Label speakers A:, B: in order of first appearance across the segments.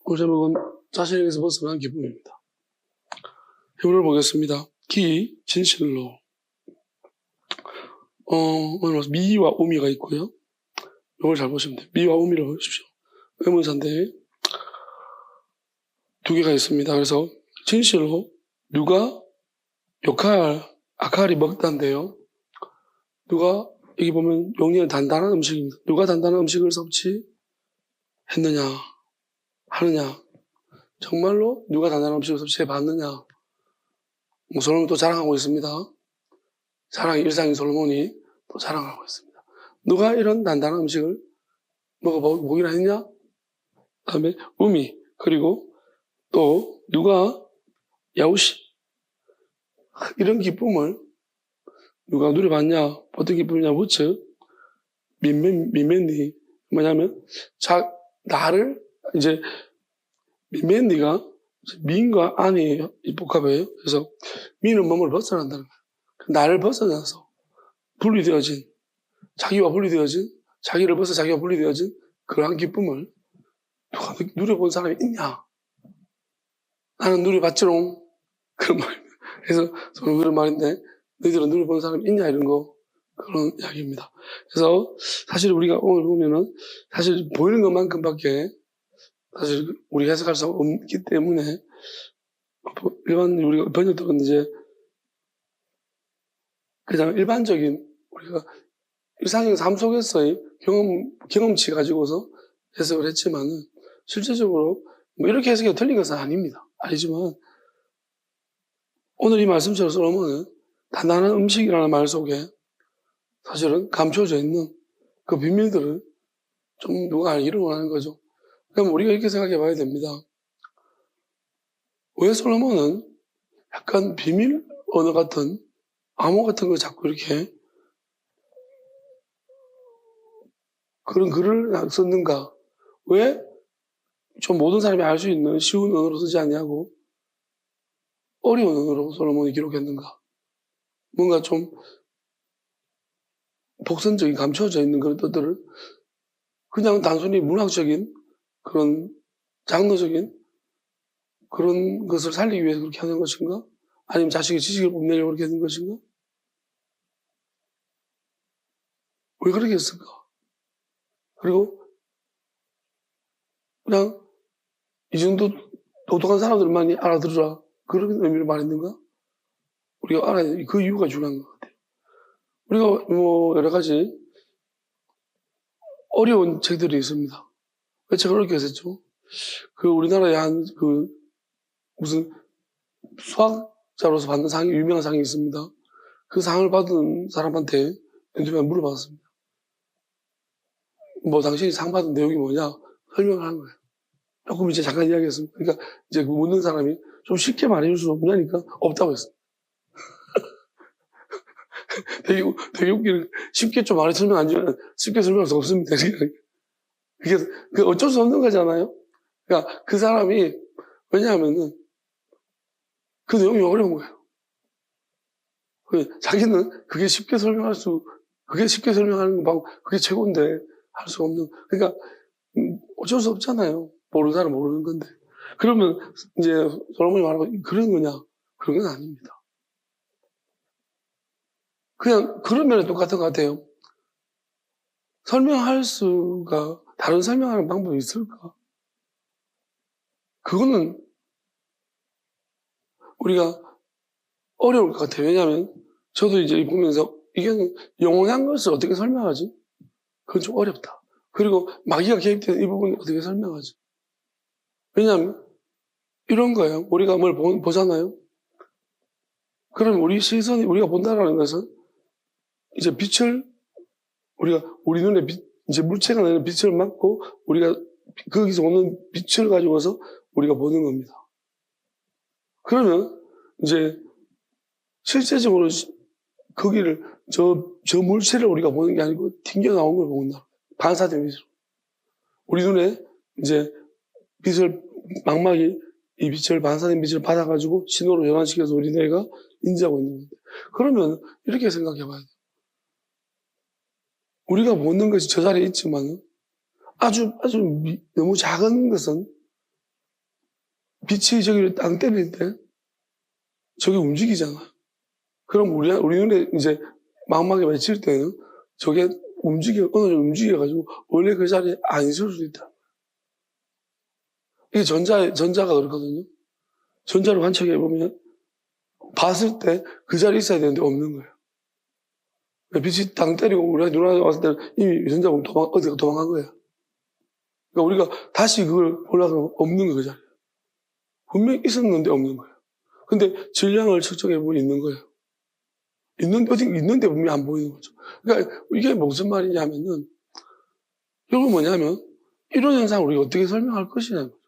A: 오늘 제목은 자신에게서 벗어난 기쁨입니다. 히브리를 보겠습니다. 기, 진실로. 오늘 미와 우미가 있고요. 이걸 잘 보시면 돼요. 미와 우미를 보십시오. 의문사인데 두 개가 있습니다. 그래서 진실로 누가 아칼이 먹다인데요. 누가 여기 보면 용리는 단단한 음식입니다. 누가 단단한 음식을 섭취했느냐 하느냐, 정말로 누가 단단한 음식을 섭취해 봤느냐. 솔로몬이 또 자랑하고 있습니다. 자랑의 일상인 솔로몬이 또 자랑하고 있습니다. 누가 이런 단단한 음식을 먹어보기나 했냐? 그 다음에 우미, 그리고 또 누가 야우시, 이런 기쁨을 누가 누려봤냐? 어떤 기쁨이냐? 우측 민맨니, 뭐냐면 나를 이제 민맨니가 민과 안이 복합이에요. 그래서 민은 몸을 벗어난다는 거예요. 나를 벗어나서 분리되어진, 자기와 분리되어진, 자기를 벗어 자기와 분리되어진 그러한 기쁨을 누가 누려본 사람이 있냐? 나는 누려봤지롱. 그런 말입니다. 그래서 저는 그런 말인데, 너희들은 누려본 사람이 있냐? 이런 거, 그런 이야기입니다. 그래서 사실 우리가 오늘 보면은 사실 보이는 것만큼밖에 사실 우리 해석할 수 없기 때문에 일반 우리가 번역들은 이제 그냥 일반적인 우리가 일상적인 삶 속에서의 경험치 가지고서 해석을 했지만은 실제적으로 뭐 이렇게 해석이 틀린 것은 아닙니다. 아니지만 오늘 이 말씀처럼 솔로몬은 단단한 음식이라는 말 속에 사실은 감춰져 있는 그 비밀들을 좀 누가 알기를 원하는 거죠. 그럼 우리가 이렇게 생각해 봐야 됩니다. 왜 솔로몬은 약간 비밀 언어 같은 암호 같은 걸 자꾸 이렇게 그런 글을 썼는가? 왜 좀 모든 사람이 알 수 있는 쉬운 언어로 쓰지 않냐고 어려운 언어로 솔로몬이 기록했는가? 뭔가 좀 복선적인 감춰져 있는 그런 뜻들을 그냥 단순히 문학적인 그런 장르적인 그런 것을 살리기 위해서 그렇게 하는 것인가? 아니면 자식의 지식을 뽐내려고 그렇게 하는 것인가? 왜 그렇게 했을까? 그리고 그냥 이 정도 똑똑한 사람들만이 알아들으라, 그런 의미를 말했는가? 우리가 알아야 돼. 그 이유가 중요한 것 같아요. 우리가 뭐 여러 가지 어려운 책들이 있습니다. 왜 책을 어렵게 썼죠? 우리나라에 무슨 수학자로서 받는 상이, 유명한 상이 있습니다. 그 상을 받은 사람한테 인터뷰에 물어봤습니다. 뭐 당신이 상 받은 내용이 뭐냐? 설명을 한 거예요. 조금 이제 잠깐 이야기했습니다. 그러니까 이제 그 묻는 사람이 좀 쉽게 말해줄 수 없냐니까 없다고 했어요. 되게 웃기는, 쉽게 좀 말해 설명 안 주면 쉽게 설명할 수 없습니다. 그게 어쩔 수 없는 거잖아요. 그러니까 그 사람이, 왜냐하면은 그 내용이 어려운 거예요. 자기는 그게 쉽게 설명하는 방법, 그게 최고인데 할 수 없는, 그러니까 어쩔 수 없잖아요. 모르는 사람 모르는 건데. 그러면 이제 솔로몬이 말하고 그런 거냐? 그런 건 아닙니다. 그냥 그런 면에 똑같은 것 같아요. 다른 설명하는 방법이 있을까? 그거는 우리가 어려울 것 같아요. 왜냐하면 저도 이제 보면서 이게 영원한 것을 어떻게 설명하지? 그건 좀 어렵다. 그리고 마귀가 개입된 이 부분을 어떻게 설명하지? 왜냐하면 이런 거예요. 우리가 뭘 보잖아요. 그럼 우리가 본다라는 것은 이제 우리 눈에 이제 물체가 내는 빛을 맞고 우리가 거기서 오는 빛을 가지고서 우리가 보는 겁니다. 그러면 이제 실제적으로 거기를 저 물체를 우리가 보는 게 아니고 튕겨 나온 걸 본다. 반사된 빛으로. 우리 눈에 이제 망막이 이 반사된 빛을 받아가지고 신호로 전환시켜서 우리 뇌가 인지하고 있는 건데. 그러면 이렇게 생각해 봐야 돼요. 우리가 보는 것이 저 자리에 있지만 아주 너무 작은 것은 빛이 저기를 땅 때릴 때 저게 움직이잖아. 그럼 우리 눈에 이제 망막에 맺힐 때는 저게 어느 정도 움직여가지고 원래 그 자리에 안 있을 수도 있다. 이게 전자가 그렇거든요. 전자를 관측해보면 봤을 때 그 자리에 있어야 되는데 없는 거예요. 빛이 땅 때리고 우리가 눈에 왔을 때는 이미 전자가 어디가 도망간 거예요. 그러니까 우리가 다시 그걸 보려고 하면 없는 거예요, 그 자리에. 분명히 있었는데 없는 거예요. 근데 질량을 측정해보면 있는 거예요. 어디 있는데 분명히 안 보이는 거죠. 그러니까 이게 무슨 말이냐면은, 결국 뭐냐면, 이런 현상을 우리가 어떻게 설명할 것이냐는 거죠.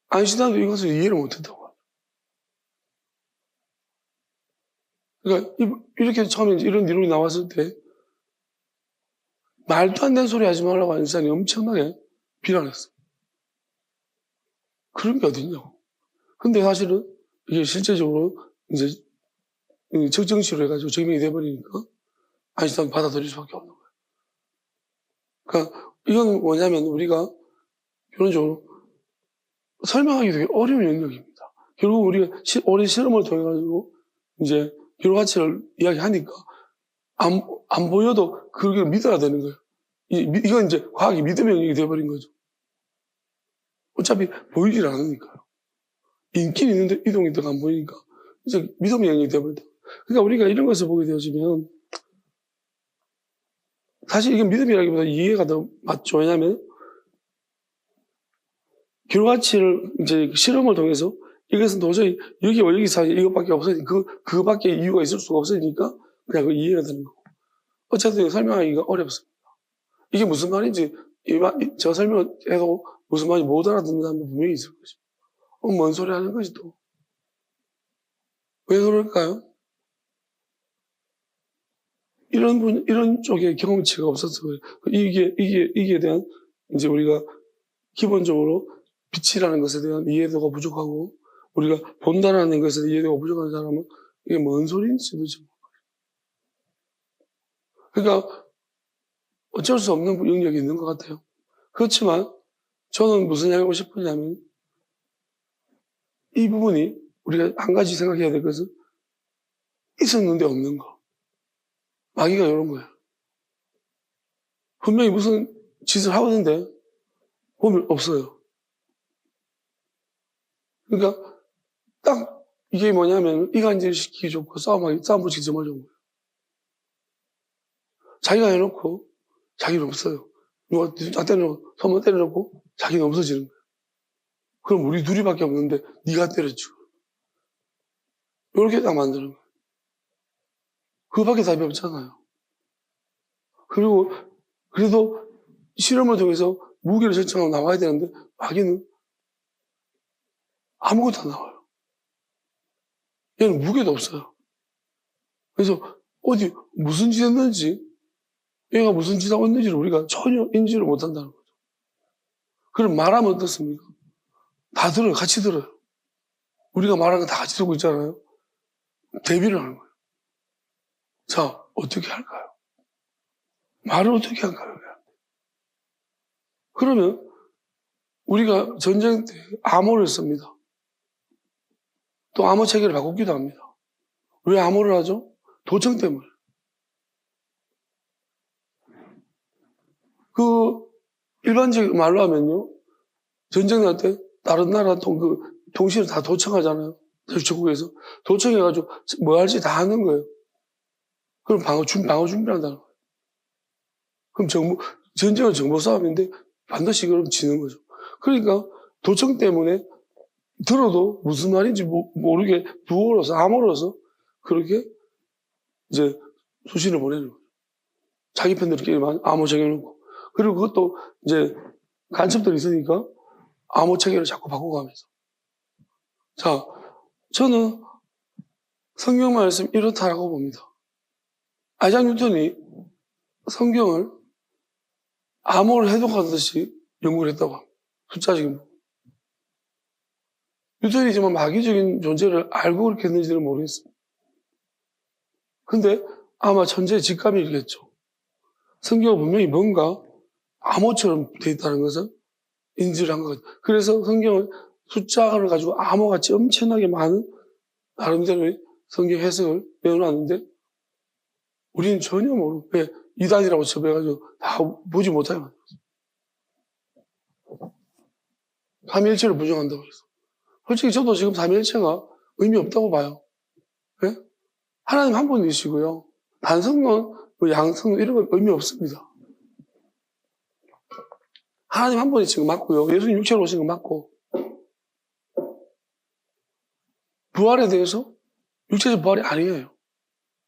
A: 아인슈타인도 이것을 이해를 못 했다고 하죠. 그러니까 이렇게 처음에 이런 이론이 나왔을 때, 말도 안 되는 소리 하지 말라고 아인슈타인이 엄청나게 비난했어요. 그런 게 어딨냐고. 근데 사실은 이게 실제적으로 이제 측정치로 해가지고 증명이 돼버리니까 아인슈타인 받아들일 수밖에 없는 거예요. 그러니까 이건 뭐냐면 우리가 결론적으로 설명하기 되게 어려운 영역입니다. 결국 우리가 오랜 실험을 통해가지고 이제 결과치를 이야기하니까 안 보여도 그렇게 믿어야 되는 거예요. 이건 이제 과학이 믿음의 영역이 돼버린 거죠. 어차피 보이질 않으니까요. 있긴 있는데 이동이 더 안 보이니까 이제 믿음의 영역이 돼버린다. 그러니까 우리가 이런 것을 보게 되어지면 사실 이건 믿음이라기보다 이해가 더 맞죠. 왜냐하면 결과치를 이제 실험을 통해서 이것은 도저히 여기서 이것밖에 없으니 그거밖에 이유가 있을 수가 없으니까 그냥 그 이해가 되는 거고. 어쨌든 설명하기가 어렵습니다. 이게 무슨 말인지 제가 설명해도 무슨 말인지 못 알아듣는 사람도 분명히 있을 것입니다. 뭔 소리 하는 거지 또. 왜 그럴까요? 이런 쪽에 경험치가 없어서 그래요. 이게 대한 이제 우리가 기본적으로 빛이라는 것에 대한 이해도가 부족하고 우리가 본다라는 것에 대한 이해도가 부족한 사람은 이게 뭔 소리인지 도대체. 그러니까 어쩔 수 없는 영역이 있는 것 같아요. 그렇지만 저는 무슨 이야기하고 싶으냐면 이 부분이 우리가 한 가지 생각해야 될 것은 있었는데 없는 거. 마귀가 이런 거예요. 분명히 무슨 짓을 하는데 보면 없어요. 그러니까 딱 이게 뭐냐면 이간질 시키기 좋고 싸움 붙이기 정말 좋은 거예요. 자기가 해놓고 자기는 없어요. 누가 나 때려놓고 손만 때려놓고 자기는 없어지는 거예요. 그럼 우리 둘이밖에 없는데 네가 때려주고 이렇게 딱 만드는 거예요. 그거밖에 답이 없잖아요. 그리고 그래도 실험을 통해서 무게를 설정하고 나와야 되는데 마귀는 아무것도 안 나와요. 얘는 무게도 없어요. 그래서 어디 무슨 짓 했는지 얘가 무슨 짓 하고 있는지를 우리가 전혀 인지를 못한다는 거죠. 그럼 말하면 어떻습니까? 다 들어요. 같이 들어요. 우리가 말하는 거 다 같이 듣고 있잖아요. 대비를 하는 거예요. 자, 어떻게 할까요? 말을 어떻게 할까요? 그러면 우리가 전쟁 때 암호를 씁니다. 또 암호 체계를 바꾸기도 합니다. 왜 암호를 하죠? 도청 때문에. 일반적인 말로 하면요. 전쟁 날 때 다른 나라 통신을 다 도청하잖아요. 적국에서. 도청해가지고 뭐 할지 다 하는 거예요. 그럼 방어 준비를 한다는 거예요. 그럼 전쟁은 정보 싸움인데 반드시 그럼 지는 거죠. 그러니까 도청 때문에 들어도 무슨 말인지 모르게 부호로서 암호로서 그렇게 이제 수신을 보내는 거예요. 자기 팬들끼리 암호 정해놓고. 그리고 그것도 이제 간첩들이 있으니까 암호 체계를 자꾸 바꿔가면서. 자, 저는 성경 말씀 이렇다라고 봅니다. 아이작 뉴턴이 성경을 암호를 해독하듯이 연구를 했다고 합니다. 숫자적인 부분. 뉴턴이 정말 마귀적인 존재를 알고 그렇게 했는지는 모르겠습니다. 근데 아마 천재의 직감이겠죠. 성경은 분명히 뭔가 암호처럼 되어 있다는 것을 인지를 한 것 같아요. 그래서 성경을 숫자를 가지고 암호같이 엄청나게 많은 나름대로의 성경 해석을 내어놨는데 우리는 전혀 모르고 왜 이단이라고 첩해가지고 다 보지 못하게 만들었어요. 삼위일체를 부정한다고 해서. 솔직히 저도 지금 삼위일체가 의미 없다고 봐요. 왜? 하나님 한 분이시고요. 단성론, 뭐 양성론 이런 건 의미 없습니다. 하나님 한 분이 지금 맞고요. 예수님 육체로 오신 건 맞고. 부활에 대해서 육체적 부활이 아니에요.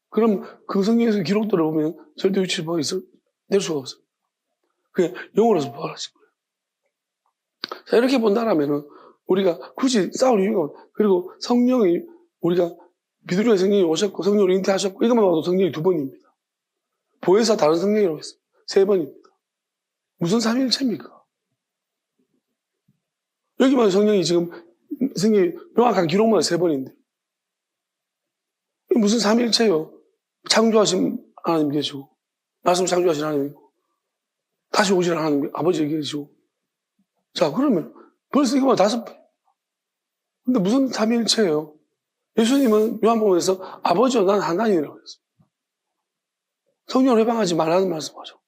A: 그럼 그 성경에서 기록들을 보면 절대 육체적 부활이 될 수가 없어요. 그냥 영으로서 부활하신 거예요. 자, 이렇게 본다라면은 우리가 굳이 싸울 이유가 없어요. 그리고 성령이 우리가 비두리의 성령이 오셨고 성령을 잉태하셨고 이것만 봐도 성령이 2번입니다. 보혜사 다른 성령이라고 했어요. 3번입니다. 무슨 삼위일체입니까? 여기만 성령이 지금 성경이 명확한 기록만 3번인데 무슨 삼위일체요? 창조하신 하나님 계시고 말씀 창조하신 하나님이고 다시 오실 하나님 아버지 계시고 자 그러면 벌써 이거만 5번 근데 무슨 삼위일체예요? 예수님은 요한복음에서 아버지와 난 하나님이라고 했어요. 성령을 해방하지 말라는 말씀하셨고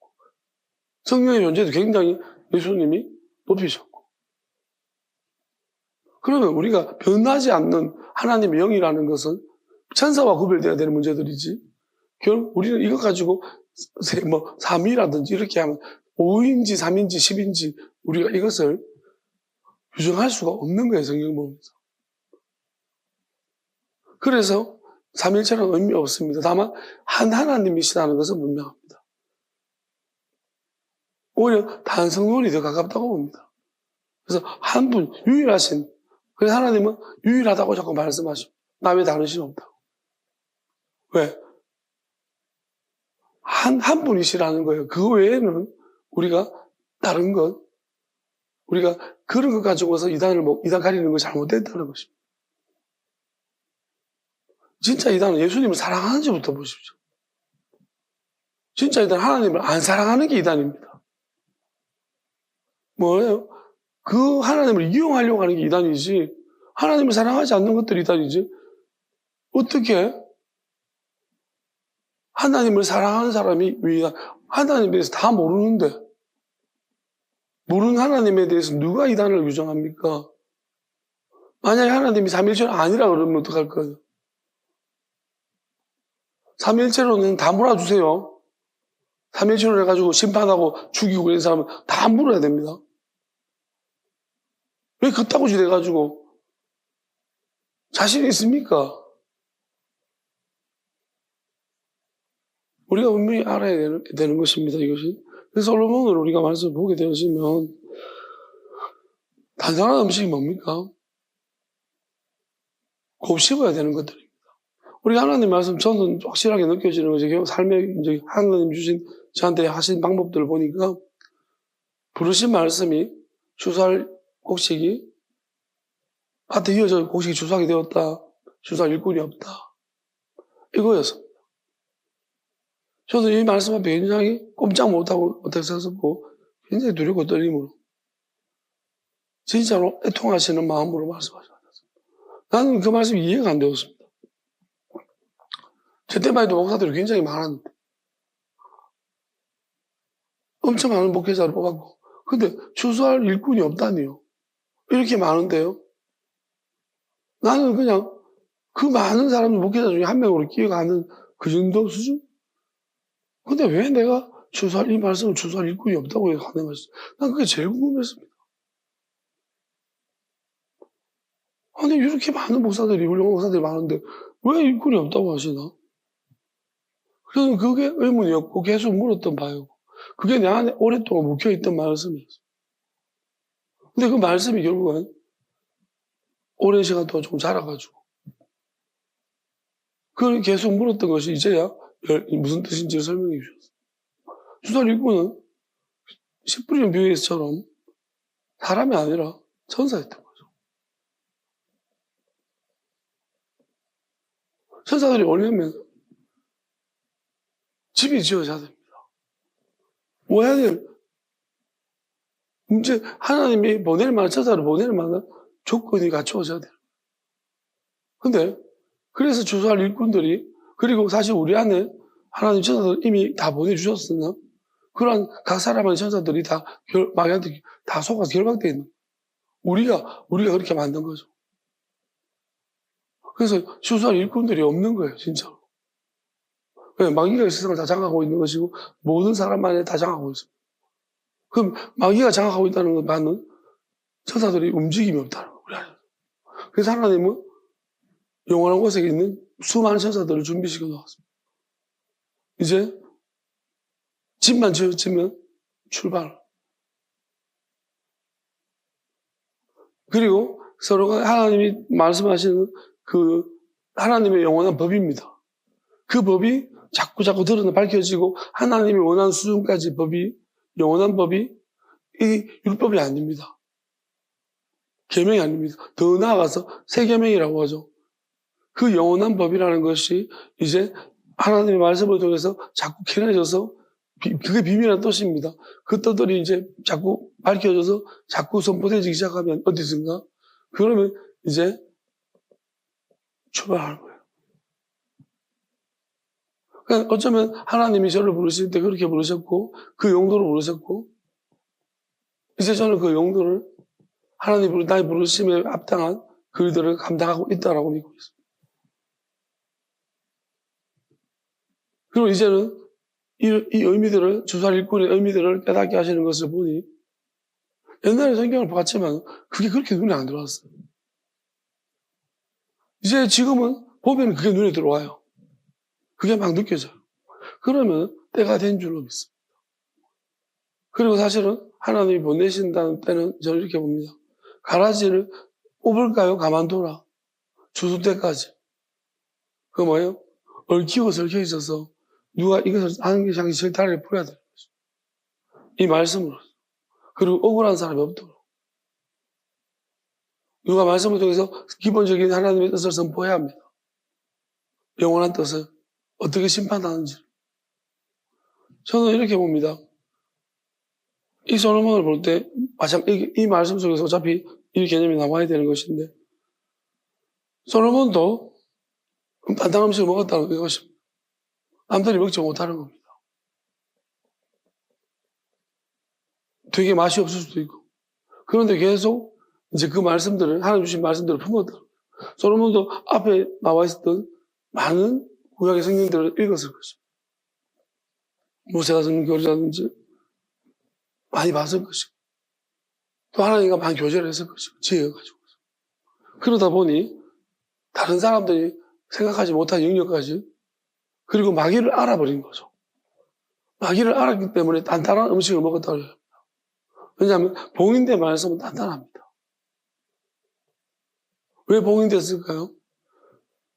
A: 성령의 존재도 굉장히 예수님이 높이셨고 그러면 우리가 변하지 않는 하나님의 영이라는 것은 천사와 구별되어야 되는 문제들이지 결국 우리는 이것 가지고 뭐 3위라든지 이렇게 하면 5인지 3인지 10인지 우리가 이것을 규정할 수가 없는 거예요. 성경 보면서. 그래서 삼위일체는 의미 없습니다. 다만 한 하나님이시다는 것은 분명합니다. 오히려 단성론이 더 가깝다고 봅니다. 그래서 한 분 유일하신 그래서 하나님은 유일하다고 자꾸 말씀하시고 남의 다르신 없다고. 왜? 한 분이시라는 거예요. 그 외에는 우리가 다른 것 우리가 그런 것 가지고서 이단 가리는 거 잘못됐다는 것입니다. 진짜 이단은 예수님을 사랑하는지부터 보십시오. 진짜 이단은 하나님을 안 사랑하는 게 이단입니다. 뭐예요? 그 하나님을 이용하려고 하는 게 이단이지 하나님을 사랑하지 않는 것들이 이단이지 어떻게 하나님을 사랑하는 사람이 왜 이단 하나님에 대해서 다 모르는데 모르는 하나님에 대해서 누가 이단을 규정합니까? 만약에 하나님이 삼위일체가 아니라 그러면 어떡할 거예요? 삼위일체로는 다 몰아주세요. 삼위일체로 해가지고 심판하고 죽이고 이런 사람은 다 물어야 됩니다. 왜 그따구 짓 해가지고 자신이 있습니까? 우리가 분명히 알아야 되는 것입니다. 이것이. 그래서 솔로몬을 우리가 말씀을 보게 되시면 단순한 음식이 뭡니까? 곱씹어야 되는 것들입니다. 우리 하나님 말씀 저는 확실하게 느껴지는 것이 삶에 이제 하나님 주신 저한테 하신 방법들을 보니까 부르신 말씀이 주사할 곡식이 밭에 이어져 곡식이 주사하게 되었다. 주사할 일꾼이 없다. 이거였습니다. 저도 이 말씀 앞에 굉장히 꼼짝 못하고 서고 굉장히 두렵고 떨림으로 진짜로 애통하시는 마음으로 말씀하셨습니다. 나는 그 말씀이 이해가 안 되었습니다. 저 때만 해도 목사들이 굉장히 많았는데 엄청 많은 목회자를 뽑았고 근데 추수할 일꾼이 없다니요. 이렇게 많은데요. 나는 그냥 그 많은 사람 목회자 중에 한 명으로 끼어가는 그 정도 수준? 근데 왜 내가 이 말씀을 추수할 일꾼이 없다고 하는 것이 난 그게 제일 궁금했습니다. 아니 이렇게 많은 목사들이 훌륭한 목사들이 많은데 왜 일꾼이 없다고 하시나? 그래서 그게 의문이었고 계속 물었던 바였고 그게 내 안에 오랫동안 묵혀있던 말씀이었어요. 근데 그 말씀이 결국은 오랜 시간 동안 좀 자라가지고 그걸 계속 물었던 것이 이제야 무슨 뜻인지를 설명해 주셨어요. 주사 일꾼은 씨 뿌리는 비유에서처럼 사람이 아니라 천사였던 거죠. 천사들이 오려면 집이 지어져야 됩니다. 와야 될 문제 하나님이 보낼 만한 천사를 보낼 만한 조건이 갖추어져야 돼요. 근데 그래서 주소할 일꾼들이, 그리고 사실 우리 안에 하나님 천사들 이미 다 보내주셨으나 그런 각 사람의 천사들이 다 마귀한테 다 속아서 결박되어 있는 거예요. 우리가 그렇게 만든 거죠. 그래서 주소할 일꾼들이 없는 거예요, 진짜로. 마귀가 이 세상을 다 장악하고 있는 것이고 모든 사람 안에 다 장악하고 있습니다. 그럼 마귀가 장악하고 있다는 것만은 천사들이 움직임이 없다는 거예요, 우리 안에. 그래서 하나님은 영원한 곳에 있는 수많은 천사들을 준비시켜 놓았습니다. 이제 집만 지어지면 출발. 그리고 서로가 하나님이 말씀하시는 그 하나님의 영원한 법입니다. 그 법이 자꾸 드러나 밝혀지고 하나님이 원하는 수준까지 법이, 영원한 법이 이 율법이 아닙니다. 계명이 아닙니다. 더 나아가서 새 계명이라고 하죠. 그 영원한 법이라는 것이 이제 하나님의 말씀을 통해서 자꾸 캐내져서 그게 비밀한 뜻입니다. 그 뜻들이 이제 자꾸 밝혀져서 자꾸 선포되기 시작하면 어디선가 그러면 이제 출발하는 거예요. 그러니까 어쩌면 하나님이 저를 부르실 때 그렇게 부르셨고 그 용도로 부르셨고 이제 저는 그 용도를 하나님 나의 부르심에 합당한 그 일들을 감당하고 있다라고 믿고 있습니다. 그리고 이제는 이 의미들을, 주사 일꾼의 의미들을 깨닫게 하시는 것을 보니 옛날에 성경을 봤지만 그게 그렇게 눈에 안 들어왔어요. 이제 지금은 보면 그게 눈에 들어와요. 그게 막 느껴져요. 그러면 때가 된 줄로 믿습니다. 그리고 사실은 하나님이 보내신다는 때는 저는 이렇게 봅니다. 가라지를 뽑을까요? 가만둬라. 주술 때까지. 그거 뭐예요? 얽히고 설켜 있어서 누가 이것을 하는 게 자기 실타래를 풀어야 되는 거죠. 이 말씀으로. 그리고 억울한 사람이 없도록. 누가 말씀을 통해서 기본적인 하나님의 뜻을 선포해야 합니다. 영원한 뜻을 어떻게 심판하는지. 저는 이렇게 봅니다. 이 솔로몬을 볼 때, 이 말씀 속에서 어차피 이 개념이 나와야 되는 것인데, 솔로몬도 단단한 음식을 먹었다는 것입니다. 남들이 먹지 못하는 겁니다. 되게 맛이 없을 수도 있고. 그런데 계속 이제 그 말씀들을, 하나님 주신 말씀들을 품었다. 솔로몬도 앞에 나와 있었던 많은 구약의 성경들을 읽었을 것입니다. 모세가 쓰는 교리라든지 많이 봤을 것이고, 또 하나님과 많이 교제를 했을 것이고, 지혜가지고. 그러다 보니 다른 사람들이 생각하지 못한 영역까지, 그리고 마귀를 알아버린 거죠. 마귀를 알았기 때문에 단단한 음식을 먹었다고 해요. 왜냐하면 봉인된 말씀은 단단합니다. 왜 봉인됐을까요?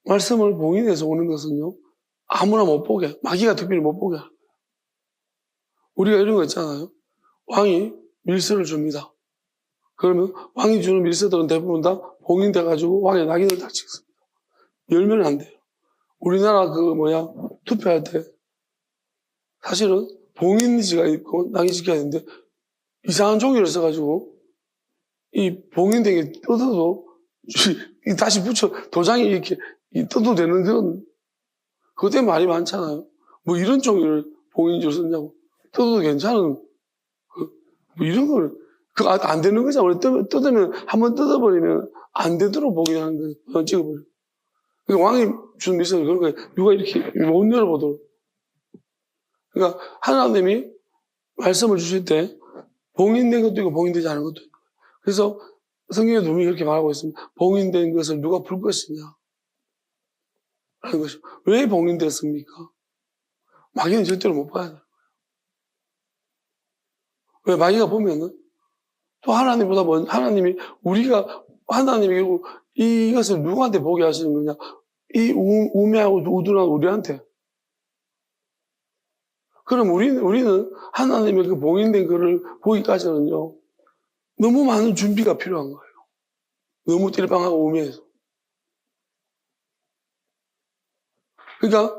A: 말씀을 봉인해서 오는 것은요, 아무나 못 보게, 마귀가 특별히 못 보게 하는 거예요. 우리가 이런 거 있잖아요. 왕이 밀서를 줍니다. 그러면 왕이 주는 밀서들은 대부분 다 봉인돼가지고 왕의 낙인을 딱 찍습니다. 열면 안 돼요. 우리나라 투표할 때 사실은 봉인지가 있고 낙인 찍혀야 되는데 이상한 종이를 써가지고 이 봉인된 게 뜯어도 다시 붙여 도장이 이렇게 뜯어도 되는 그것 때문에 말이 많잖아요. 뭐 이런 종이를 봉인지로 썼냐고. 뜯어도 괜찮은 뭐 이런 걸 안 되는 거잖아. 우리 뜯으면 한번 뜯어버리면 안 되도록 봉인하는 거예요. 찍어버려. 그러니까 왕이 준 미션을 그런 거예요. 누가 이렇게 못 열어보도록. 그러니까 하나님이 말씀을 주실 때 봉인된 것도 있고 봉인되지 않은 것도 있고. 그래서 성경에 분명히 그렇게 말하고 있습니다. 봉인된 것을 누가 풀 것이냐. 라는 것이. 왜 봉인됐습니까? 마귀는 절대로 못 봐야 돼요. 왜 마귀가 보면은 또 하나님보다 먼저 하나님이 결국 이것을 누구한테 보게 하시는 거냐? 이 우매하고 우둔한 우리한테. 그럼 우리는 하나님의 그 봉인된 글을 보기까지는요, 너무 많은 준비가 필요한 거예요. 너무 띨빵하고 우매해서. 그러니까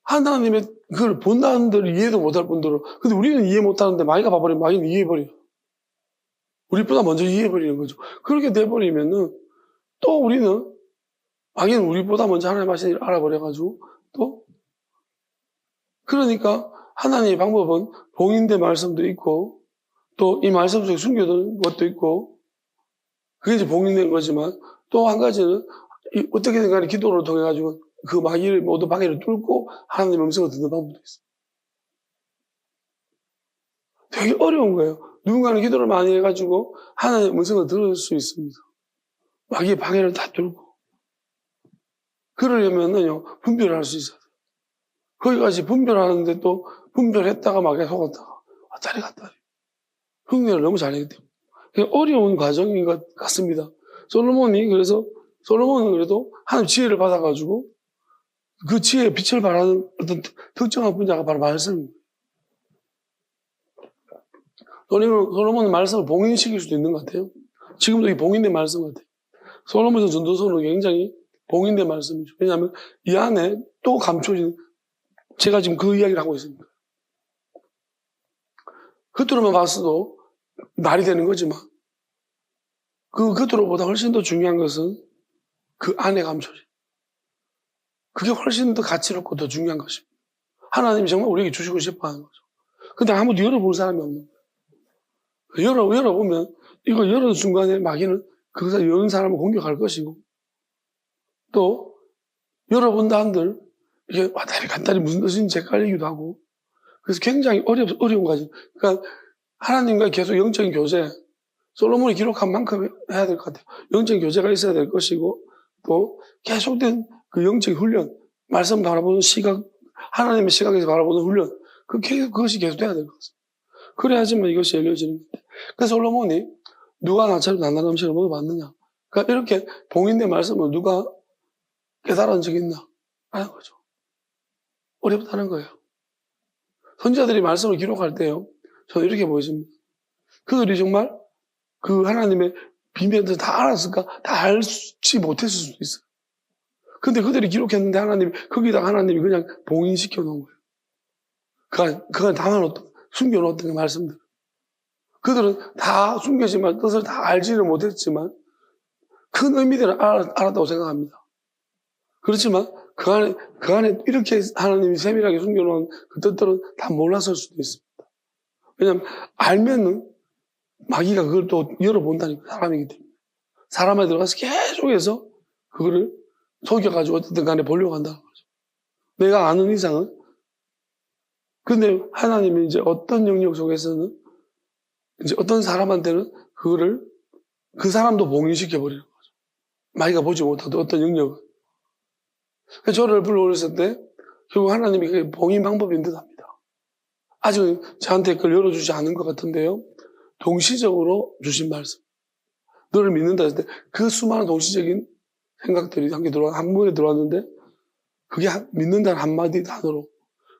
A: 하나님의 그걸 본다는 분들은 이해도 못할 뿐더러, 근데 우리는 이해 못하는데 마귀가 봐버리면 마귀는 이해해버려요. 우리보다 먼저 이해해버리는 거죠. 그렇게 돼버리면은 또 우리는 마귀는 우리보다 먼저 하나님 하신 일을 알아버려가지고 또 그러니까 하나님의 방법은 봉인된 말씀도 있고 또 이 말씀 속에 숨겨둔 것도 있고 그게 이제 봉인된 거지만 또 한 가지는 어떻게든 간에 기도를 통해 가지고 그 마귀를 모든 방해를 뚫고 하나님의 음성을 듣는 방법도 있어요. 되게 어려운 거예요. 누군가는 기도를 많이 해가지고 하나님의 음성을 들을 수 있습니다. 마귀의 방해를 다 뚫고. 그러려면은요, 분별을 할 수 있어요. 거기까지 분별하는데 또 분별했다가 마귀에 속았다가 왔다리 갔다리. 흉내를 너무 잘내기 때문에. 어려운 과정인 것 같습니다. 솔로몬은 그래도 하나님 지혜를 받아가지고 그 지혜의 빛을 발하는 어떤 특정한 분야가 바로 말씀입니다. 솔로몬은 말씀을 봉인시킬 수도 있는 것 같아요. 지금도 이 봉인된 말씀 같아요. 솔로몬 전도서는 굉장히 봉인된 말씀이죠. 왜냐하면 이 안에 또 감춰진, 제가 지금 그 이야기를 하고 있습니다. 겉으로만 봤어도 말이 되는 거지만 그 겉으로보다 훨씬 더 중요한 것은 그 안에 감춰진, 그게 훨씬 더 가치롭고 더 중요한 것입니다. 하나님이 정말 우리에게 주시고 싶어 하는 거죠. 근데 아무도 열어볼 사람이 없는 거예요. 열어보면 이거 열은 순간에 마귀는 그것을 여는 사람을 공격할 것이고 또 열어본다 한들 이게 왔다리 갔다리 무슨 뜻인지 헷갈리기도 하고 그래서 굉장히 어려운 과정. 그러니까 하나님과 계속 영적인 교제, 솔로몬이 기록한 만큼 해야 될 것 같아요. 영적인 교제가 있어야 될 것이고 또 계속된 그 영적인 훈련, 말씀 바라보는 시각, 하나님의 시각에서 바라보는 훈련, 그것이 계속돼야 될 것 같습니다. 그래야지만 이것이 열려지는 건데. 그래서 솔로몬이 누가 나처럼 단단한 음식을 먹어봤느냐. 그러니까 이렇게 봉인된 말씀을 누가 깨달은 적이 있나 하는 거죠. 어렵다는 거예요. 선지자들이 말씀을 기록할 때요, 저는 이렇게 보여집니다. 그들이 정말 그 하나님의 비밀을 다 알았을까? 다 알지 못했을 수도 있어요. 근데 그들이 기록했는데 거기다가 하나님이 그냥 봉인시켜 놓은 거예요. 그간 담아놓던, 숨겨놓던 말씀들. 그들은 다 숨겨지만 뜻을 다 알지는 못했지만 큰 의미들을 알았다고 생각합니다. 그렇지만 그 안에 이렇게 하나님이 세밀하게 숨겨놓은 그 뜻들은 다 몰랐을 수도 있습니다. 왜냐하면 알면은 마귀가 그걸 또 열어본다니까, 사람이기 때문에. 사람에 들어가서 계속해서 그거를 속여가지고 어쨌든 간에 보려고 한다는 거죠. 내가 아는 이상은. 근데 하나님이 이제 어떤 영역 속에서는 이제 어떤 사람한테는 그거를 그 사람도 봉인시켜버리는 거죠. 마귀가 보지 못하던 어떤 영역을. 저를 불러오셨을 때 결국 하나님이 그게 봉인 방법인 듯 합니다. 아직은 저한테 그걸 열어주지 않은 것 같은데요. 동시적으로 주신 말씀. 너를 믿는다 했을 때 그 수많은 동시적인 생각들이 함께 한 번에 들어왔는데 그게 믿는다는 한마디 단어로.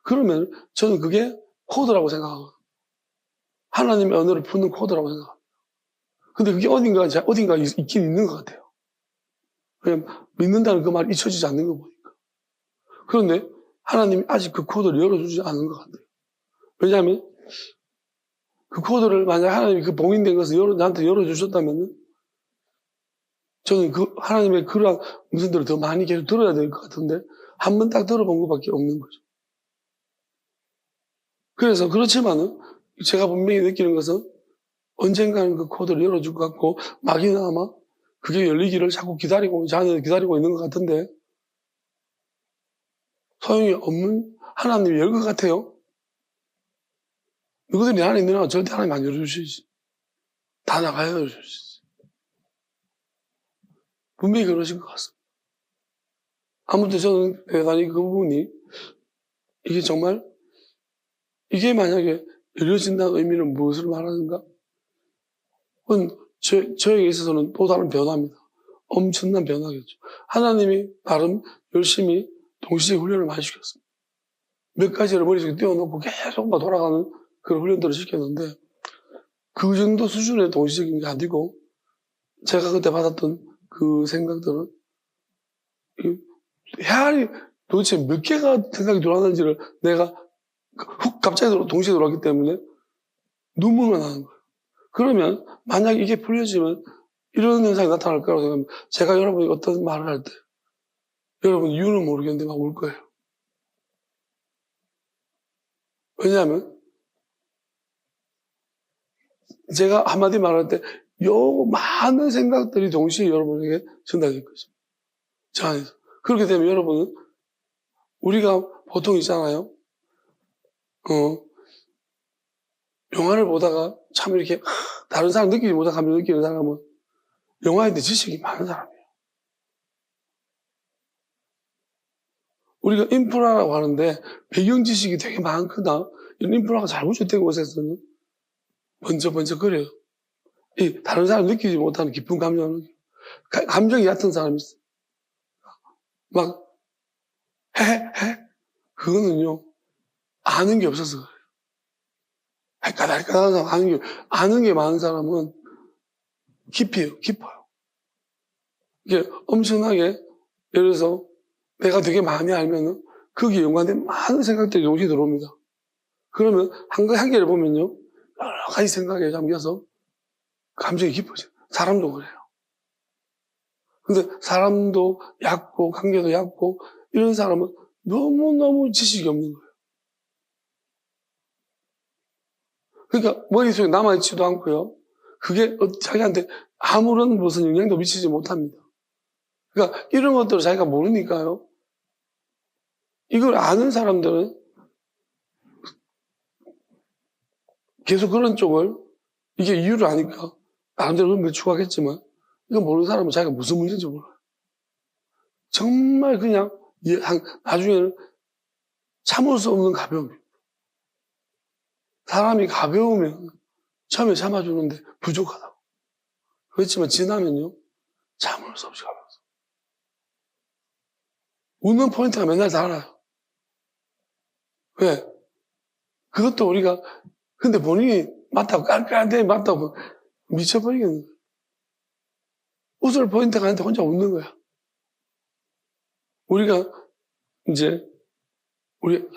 A: 그러면 저는 그게 코드라고 생각하거든요. 하나님의 언어를 푸는 코드라고 생각합니다. 근데 그게 어딘가 있긴 있는 것 같아요. 그냥 믿는다는 그 말이 잊혀지지 않는 거 보니까. 그런데 하나님이 아직 그 코드를 열어주지 않은 것 같아요. 왜냐하면 그 코드를 만약 하나님이 그 봉인된 것을 나한테 열어주셨다면 저는 그 하나님의 그러한 음성들을 더 많이 계속 들어야 될 것 같은데 한 번 딱 들어본 것밖에 없는 거죠. 그래서 그렇지만은 제가 분명히 느끼는 것은 언젠가는 그 코드를 열어줄 것 같고 마귀는 아마 그게 열리기를 자꾸 제 안에 기다리고 있는 것 같은데 소용이 없는 하나님이 열 것 같아요. 누구들이 내 안에 있느냐 절대 하나님 안 열어주시지. 다 나가야 열어주시지. 분명히 그러신 것 같습니다. 아무튼 저는 대단히 그 부분이 이게 정말 이게 만약에 열려진다는 의미는 무엇을 말하는가? 그건 저에게 있어서는 또 다른 변화입니다. 엄청난 변화겠죠. 하나님이 나름 열심히 동시에 훈련을 많이 시켰습니다. 몇 가지를 머릿속에 띄워놓고 계속 막 돌아가는 그런 훈련들을 시켰는데 그 정도 수준의 동시적인 게 아니고 제가 그때 받았던 그 생각들은 헤아리 도대체 몇 개가 생각이 들어왔는지를 내가 훅 갑자기 동시에 들어왔기 때문에 눈물만 나는 거예요. 그러면 만약 이게 풀려지면 이런 현상이 나타날 거라고 생각합니다. 제가 여러분이 어떤 말을 할 때 여러분 이유는 모르겠는데 막 울 거예요. 왜냐하면 제가 한마디 말할 때 요 많은 생각들이 동시에 여러분에게 전달될 거죠. 저 안에서. 그렇게 되면 여러분은 우리가 보통 있잖아요. 영화를 보다가 참 이렇게 다른 사람 느끼지 못한 감정 느끼는 사람은 영화에 대해 지식이 많은 사람이에요. 우리가 인프라라고 하는데 배경 지식이 되게 많거나 이런 인프라가 잘 구축된 곳에서는 번쩍번쩍거려요. 이 다른 사람 느끼지 못하는 깊은 감정을 감정이 얕은 사람이 있어요. 막 해? 그거는요 아는 게 없어서 그래요. 헷갈헷갈한 사람 아는 게 많은 사람은 깊어요. 이게 엄청나게 예를 들어서 내가 되게 많이 알면은 거기에 연관된 많은 생각들이 동시에 들어옵니다. 그러면 한 개를 보면요 여러 가지 생각에 잠겨서 감정이 깊어져요. 사람도 그래요. 근데 사람도 얕고 관계도 얕고 이런 사람은 너무너무 지식이 없는 거예요. 그러니까 머릿속에 남아있지도 않고요. 그게 자기한테 아무런 무슨 영향도 미치지 못합니다. 그러니까 이런 것들을 자기가 모르니까요. 이걸 아는 사람들은 계속 그런 쪽을 이게 이유를 아니까 나름대로 그런 걸 추구하겠지만 이거 모르는 사람은 자기가 무슨 문제인지 몰라요. 정말 그냥 나중에는 참을 수 없는 가벼움이에요. 사람이 가벼우면 처음에 참아주는데 부족하다고. 그렇지만 지나면요 참을 수 없이 가벼워서 웃는 포인트가 맨날 달라요. 왜? 그것도 우리가 근데 본인이 맞다고 깔깔한데 맞다고 미쳐버리겠는 거예요. 웃을 포인트가 아닌데 혼자 웃는 거야. 우리가 이제 우리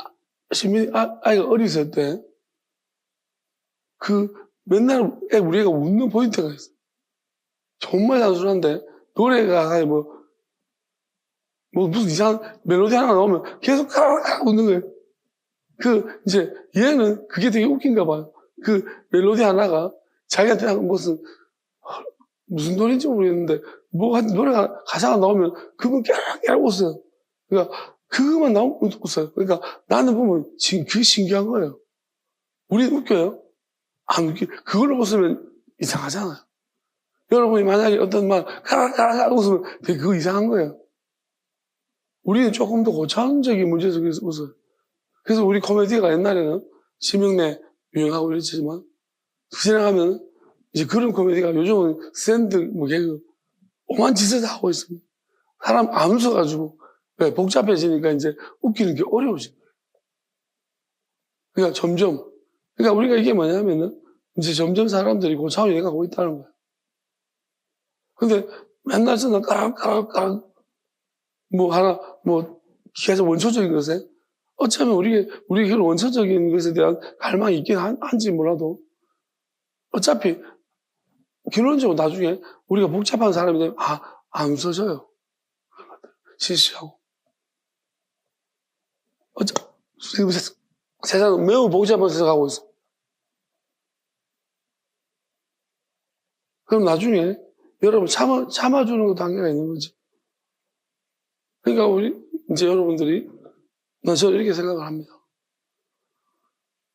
A: 아이가 어렸을 때 맨날 우리가 웃는 포인트가 있어. 정말 단순한데 노래가 무슨 이상한 멜로디 하나 나오면 계속 까르르 웃는 거예요. 이제 얘는 그게 되게 웃긴가 봐요. 멜로디 하나가 자기한테 무슨 노래인지 모르겠는데 노래가 가사가 나오면 그분 깨락깨락 웃어요. 그러니까 그것만 나오면 웃어요. 그러니까 나는 보면 지금 그게 신기한 거예요. 우리는 웃겨요? 안 웃겨. 그걸로 웃으면 이상하잖아요. 여러분이 만약에 어떤 말 까락까락 웃으면 되게 그거 이상한 거예요. 우리는 조금 더 고차원적인 문제 속에서 웃어요. 그래서 우리 코미디가 옛날에는 심형래 유행하고 이랬지만 지나가면 이제 그런 코미디가 요즘은 샌드 개그 오만 짓을 다 하고 있습니다. 사람 안 웃어가지고 복잡해지니까 이제 웃기는 게 어려워진 거예요. 그러니까 점점 그러니까 우리가 이게 뭐냐면은 이제 점점 사람들이 고차원이 돼가고 있다는 거예요. 근데 맨날 쓰는 까락까락 계속 원초적인 것에 어쩌면 우리 그런 원초적인 것에 대한 갈망이 있긴 한지 몰라도 어차피 결론적으로 나중에 우리가 복잡한 사람이 되면 안 웃어져요. 실시하고. 세상은 매우 복잡한 세상 가고 있어. 그럼 나중에 여러분 참아주는 것도 한계가 있는 거지. 그러니까 이제 여러분들이 저는 이렇게 생각을 합니다.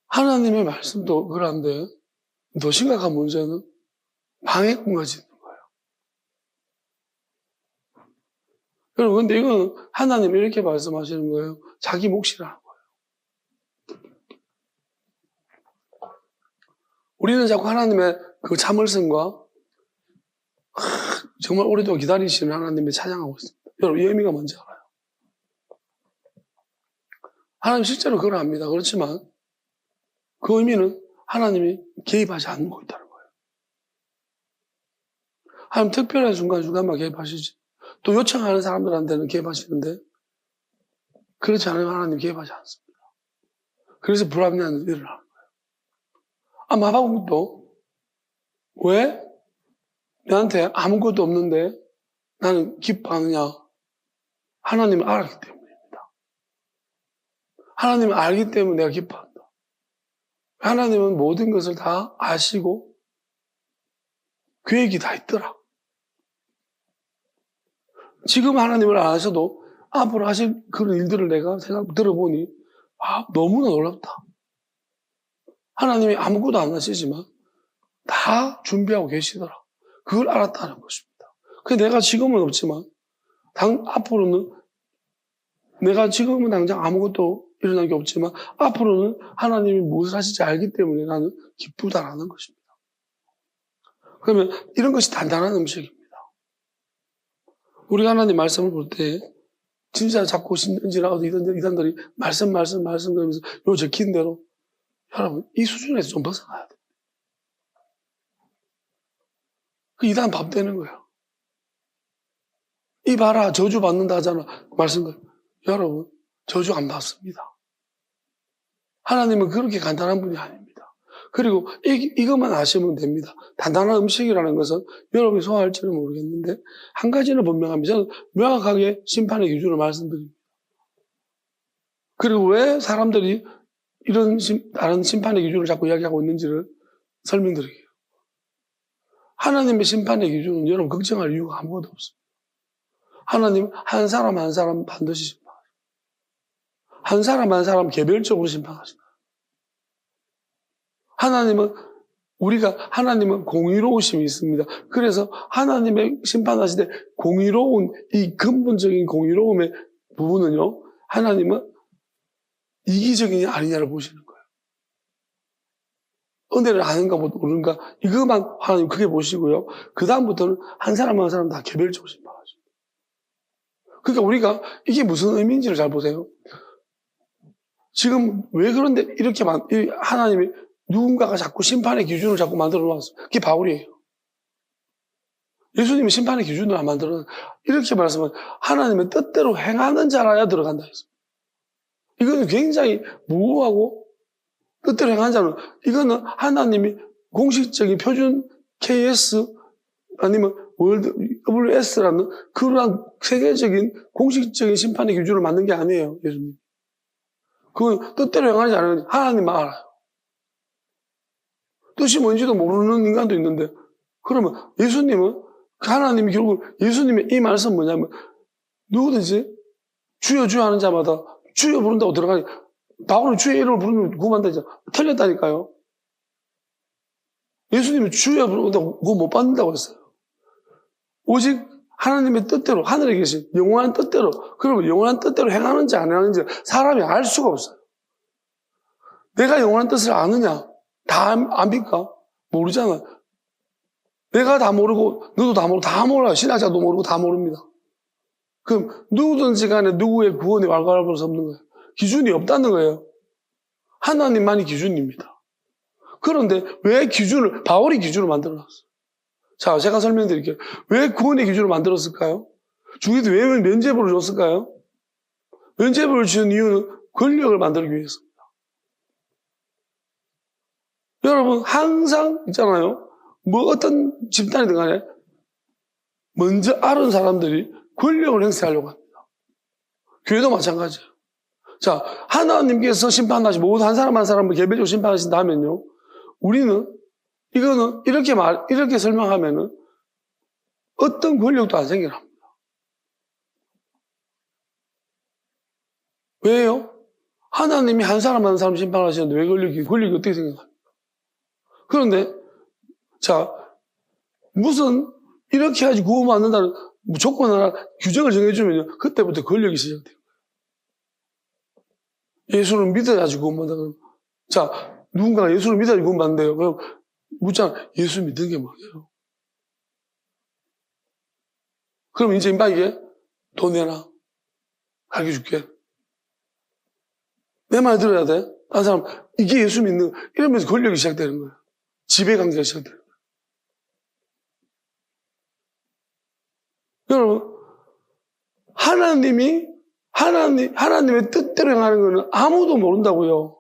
A: 하나님의 말씀도 그런데 더 심각한 문제는 방해꾼과 짓는 거예요. 여러분, 근데 이건 하나님이 이렇게 말씀하시는 거예요. 자기 몫이라는 거예요. 우리는 자꾸 하나님의 그 참을성과 정말 오래도록 기다리시는 하나님을 찬양하고 있습니다. 여러분, 이 의미가 뭔지 알아요? 하나님 실제로 그걸 압니다. 그렇지만 그 의미는 하나님이 개입하지 않고 있다는 거예요. 하나님 특별한 순간순간만 개입하시지. 또 요청하는 사람들한테는 개입하시는데 그렇지 않으면 하나님 개입하지 않습니다. 그래서 불합리한 일을 하는 거예요. 마가복음도 왜? 내한테 아무것도 없는데 나는 기뻐하느냐? 하나님을 알았기 때문입니다. 하나님을 알기 때문에 내가 기뻐한다. 하나님은 모든 것을 다 아시고 계획이 다 있더라. 지금 하나님을 안 하셔도 앞으로 하실 그런 일들을 내가 들어보니 너무나 놀랍다. 하나님이 아무것도 안 하시지만 다 준비하고 계시더라. 그걸 알았다는 것입니다. 그래서 내가 지금은 없지만 앞으로는 내가 지금은 당장 아무것도 일어난 게 없지만 앞으로는 하나님이 무엇을 하실지 알기 때문에 나는 기쁘다라는 것입니다. 그러면 이런 것이 단단한 음식입니다. 우리가 하나님 말씀을 볼 때 진짜 자꾸 신전지라고 이단들이 말씀 그러면서 요 적힌 대로 여러분 이 수준에서 좀 벗어나야 돼요. 그 이단 밥 되는 거예요. 이 봐라 저주 받는다 하잖아. 말씀들 여러분 저주 안 받습니다. 하나님은 그렇게 간단한 분이 아닙니다. 그리고 이것만 아시면 됩니다. 단단한 음식이라는 것은 여러분이 소화할지는 모르겠는데 한 가지는 분명합니다. 저는 명확하게 심판의 기준을 말씀드립니다. 그리고 왜 사람들이 이런 다른 심판의 기준을 자꾸 이야기하고 있는지를 설명드릴게요. 하나님의 심판의 기준은 여러분 걱정할 이유가 아무것도 없습니다. 하나님 한 사람 한 사람 반드시 심판하십니다. 한 사람 한 사람 개별적으로 심판하십니다. 하나님은 공의로우심이 있습니다. 그래서 하나님의 심판하실 때 공의로운 이 근본적인 공의로움의 부분은요, 하나님은 이기적이냐 아니냐를 보시는 거예요. 은혜를 아는가 모르는가 이것만 하나님 크게 보시고요. 그 다음부터는 한 사람 한 사람 다 개별적으로 심판하십니다. 그러니까 우리가 이게 무슨 의미인지를 잘 보세요. 지금 왜 그런데 이렇게 하나님이 누군가가 자꾸 심판의 기준을 자꾸 만들어 놨어요. 그게 바울이에요. 예수님이 심판의 기준을 안 만들어 놨어요. 이렇게 말씀하면 하나님의 뜻대로 행하는 자라야 들어간다 했습니다. 이거는 굉장히 무고하고 뜻대로 행하는 자는 이거는 하나님이 공식적인 표준 KS 아니면 월드 WS라는 그러한 세계적인 공식적인 심판의 기준을 만든 게 아니에요. 예수님. 그건 뜻대로 행하지 않으면 하나님만 알아요. 뜻이 뭔지도 모르는 인간도 있는데 그러면 예수님은 하나님이 결국 예수님의 이 말씀 뭐냐면 누구든지 주여 주여 하는 자마다 주여 부른다고 들어가니 바울은 주의 이름을 부르면 구원한다 했잖아. 틀렸다니까요. 예수님이 주여 부른다고 구원 못 받는다고 했어요. 오직 하나님의 뜻대로 하늘에 계신 영원한 뜻대로 그러면 영원한 뜻대로 행하는지 안 행하는지 사람이 알 수가 없어요. 내가 영원한 뜻을 아느냐? 다 압니까? 모르잖아. 내가 다 모르고 너도 다 모르고 다 몰라요. 신학자도 모르고 다 모릅니다. 그럼 누구든지 간에 누구의 구원이 왈가왈부할 수 없는 거예요. 기준이 없다는 거예요. 하나님만이 기준입니다. 그런데 왜 바울이 기준을 만들어놨어요? 자, 제가 설명드릴게요. 왜 구원의 기준을 만들었을까요? 주기도 왜 면죄부를 줬을까요? 면죄부를 준 이유는 권력을 만들기 위해서입니다. 여러분 항상 있잖아요. 뭐 어떤 집단이든 간에 먼저 아는 사람들이 권력을 행사하려고 합니다. 교회도 마찬가지예요. 자, 하나님께서 심판하시고 모든 한 사람 한 사람을 개별적으로 심판하신다면요. 우리는 이거는 이렇게 설명하면은 어떤 권력도 안 생겨납니다. 왜요? 하나님이 한 사람 한 사람 심판하시는데 왜 권력이 어떻게 생겨납니까? 그런데 자, 무슨 이렇게 하지 구원받는다는 조건 하나 규정을 정해주면요. 그때부터 권력이 시작돼요. 예수를 믿어야지 구원받는다. 자, 누군가가 예수를 믿어야지 구원받는데요. 그럼 묻잖아. 예수 믿는 게 뭐예요? 그럼 이제 임박이게 돈 내놔. 가르쳐 줄게. 내 말 들어야 돼. 딴 사람 이게 예수 믿는 이러면서 권력이 시작되는 거예요. 지배관계가 시작되는 거예요. 여러분 하나님의 뜻대로 행하는 거는 아무도 모른다고요.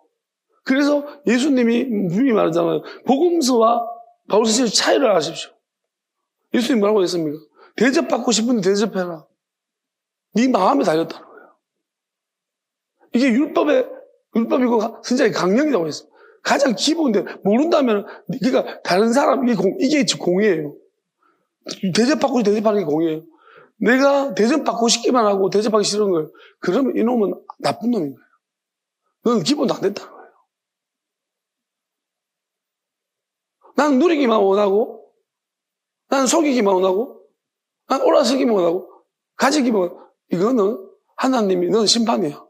A: 그래서 예수님이 분명히 말하잖아요. 복음서와 바울 선생님 차이를 아십시오. 예수님 뭐라고 했습니까? 대접받고 싶은데 대접해라. 네 마음에 달렸다는 거예요. 이게 율법이고 선자의 강령이라고 했어요. 가장 기본인데 모른다면 그러니까 다른 사람 이게 공이에요. 대접받고 대접하는 게 공이에요. 내가 대접받고 싶기만 하고 대접하기 싫은 거예요. 그러면 이놈은 나쁜 놈인 거예요. 너는 기본도 안 됐다는 거예요. 난 누리기만 원하고, 난 속이기만 원하고, 난 올라서기만 원하고, 가지기만 원하고. 이거는 하나님이 너는 심판이야.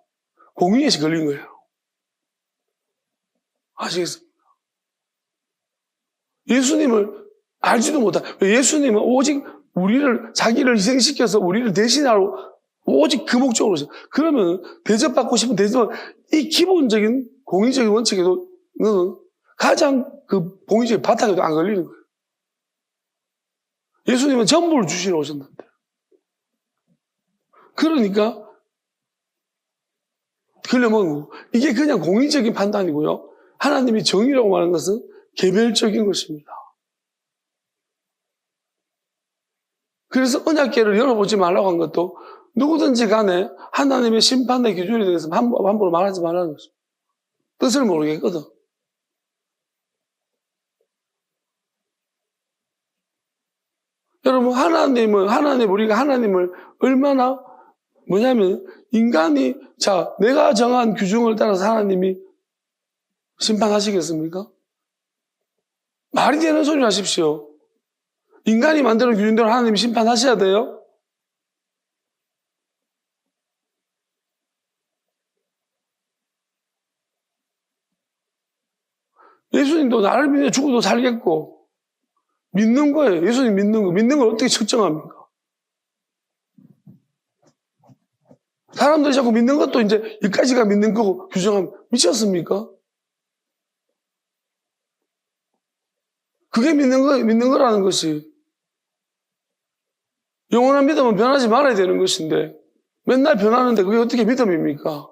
A: 공의에서 걸린 거예요. 아시겠습니까? 예수님을 알지도 못한, 예수님은 오직 자기를 희생시켜서 우리를 대신하러 오직 그 목적으로 했어요. 그러면 대접받고 싶은 이 기본적인 공의적인 원칙에도 너는 가장 그 공의적인 바탕에도 안 걸리는 거예요. 예수님은 전부를 주시러 오셨는데. 그러니까 걸려먹은 거. 이게 그냥 공의적인 판단이고요. 하나님이 정의라고 말하는 것은 개별적인 것입니다. 그래서 언약궤를 열어보지 말라고 한 것도 누구든지 간에 하나님의 심판의 기준에 대해서 함부로 말하지 말라는 것입니다. 뜻을 모르겠거든. 여러분, 우리가 하나님을 얼마나, 뭐냐면, 인간이, 내가 정한 규정을 따라서 하나님이 심판하시겠습니까? 말이 되는 소리 하십시오. 인간이 만드는 규정대로 하나님이 심판하셔야 돼요? 예수님도 나를 믿어 죽어도 살겠고, 믿는 거예요. 예수님 믿는 거. 믿는 걸 어떻게 측정합니까? 사람들이 자꾸 믿는 것도 이제 여기까지가 믿는 거고 규정하면 미쳤습니까? 그게 믿는 거라는 것이. 영원한 믿음은 변하지 말아야 되는 것인데 맨날 변하는데 그게 어떻게 믿음입니까?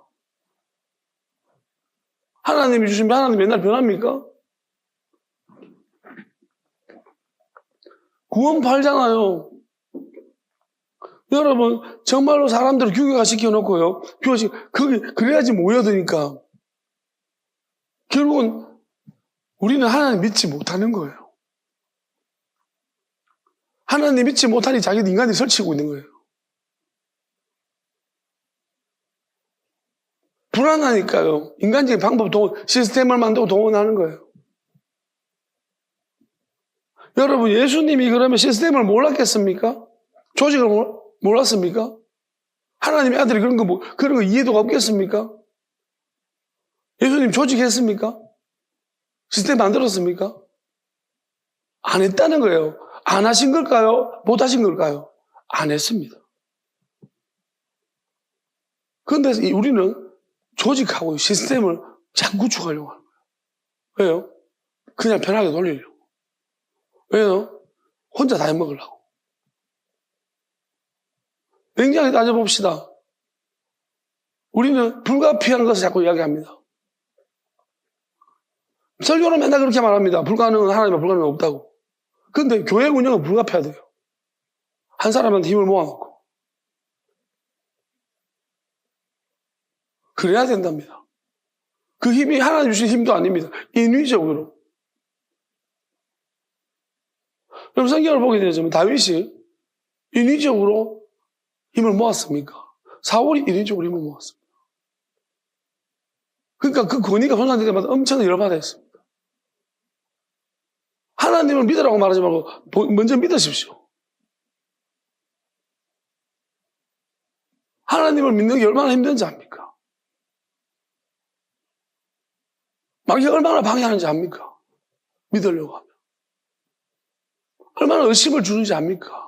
A: 하나님이 주신 하나님 맨날 변합니까? 구원 팔잖아요. 여러분, 정말로 사람들을 교육화 시켜놓고요. 그래야지 모여드니까. 결국은 우리는 하나님 믿지 못하는 거예요. 하나님 믿지 못하니 자기도 인간이 설치고 있는 거예요. 불안하니까요. 인간적인 시스템을 만들고 동원하는 거예요. 여러분, 예수님이 그러면 시스템을 몰랐겠습니까? 조직을 몰랐습니까? 하나님의 아들이 그런 거 이해도가 없겠습니까? 예수님 조직했습니까? 시스템 만들었습니까? 안 했다는 거예요. 안 하신 걸까요? 못 하신 걸까요? 안 했습니다. 그런데 우리는 조직하고 시스템을 자꾸 구축하려고 하는 거예요. 왜요? 그냥 편하게 돌리려고. 왜요? 혼자 다 해먹으려고. 냉정하게 따져봅시다. 우리는 불가피한 것을 자꾸 이야기합니다. 설교는 맨날 그렇게 말합니다. 불가능은 하나님은 불가능은 없다고. 그런데 교회 운영은 불가피하대요. 한 사람한테 힘을 모아놓고. 그래야 된답니다. 그 힘이 하나님 주신 힘도 아닙니다. 인위적으로. 그럼 성경을 보게 되면 다윗이 인위적으로 힘을 모았습니까? 사울이 인위적으로 힘을 모았습니다. 그러니까 그 권위가 손상될 때마다 엄청난 열받아 했습니다. 하나님을 믿으라고 말하지 말고 먼저 믿으십시오. 하나님을 믿는 게 얼마나 힘든지 압니까? 마귀가 얼마나 방해하는지 압니까? 믿으려고 하면. 얼마나 의심을 주는지 압니까?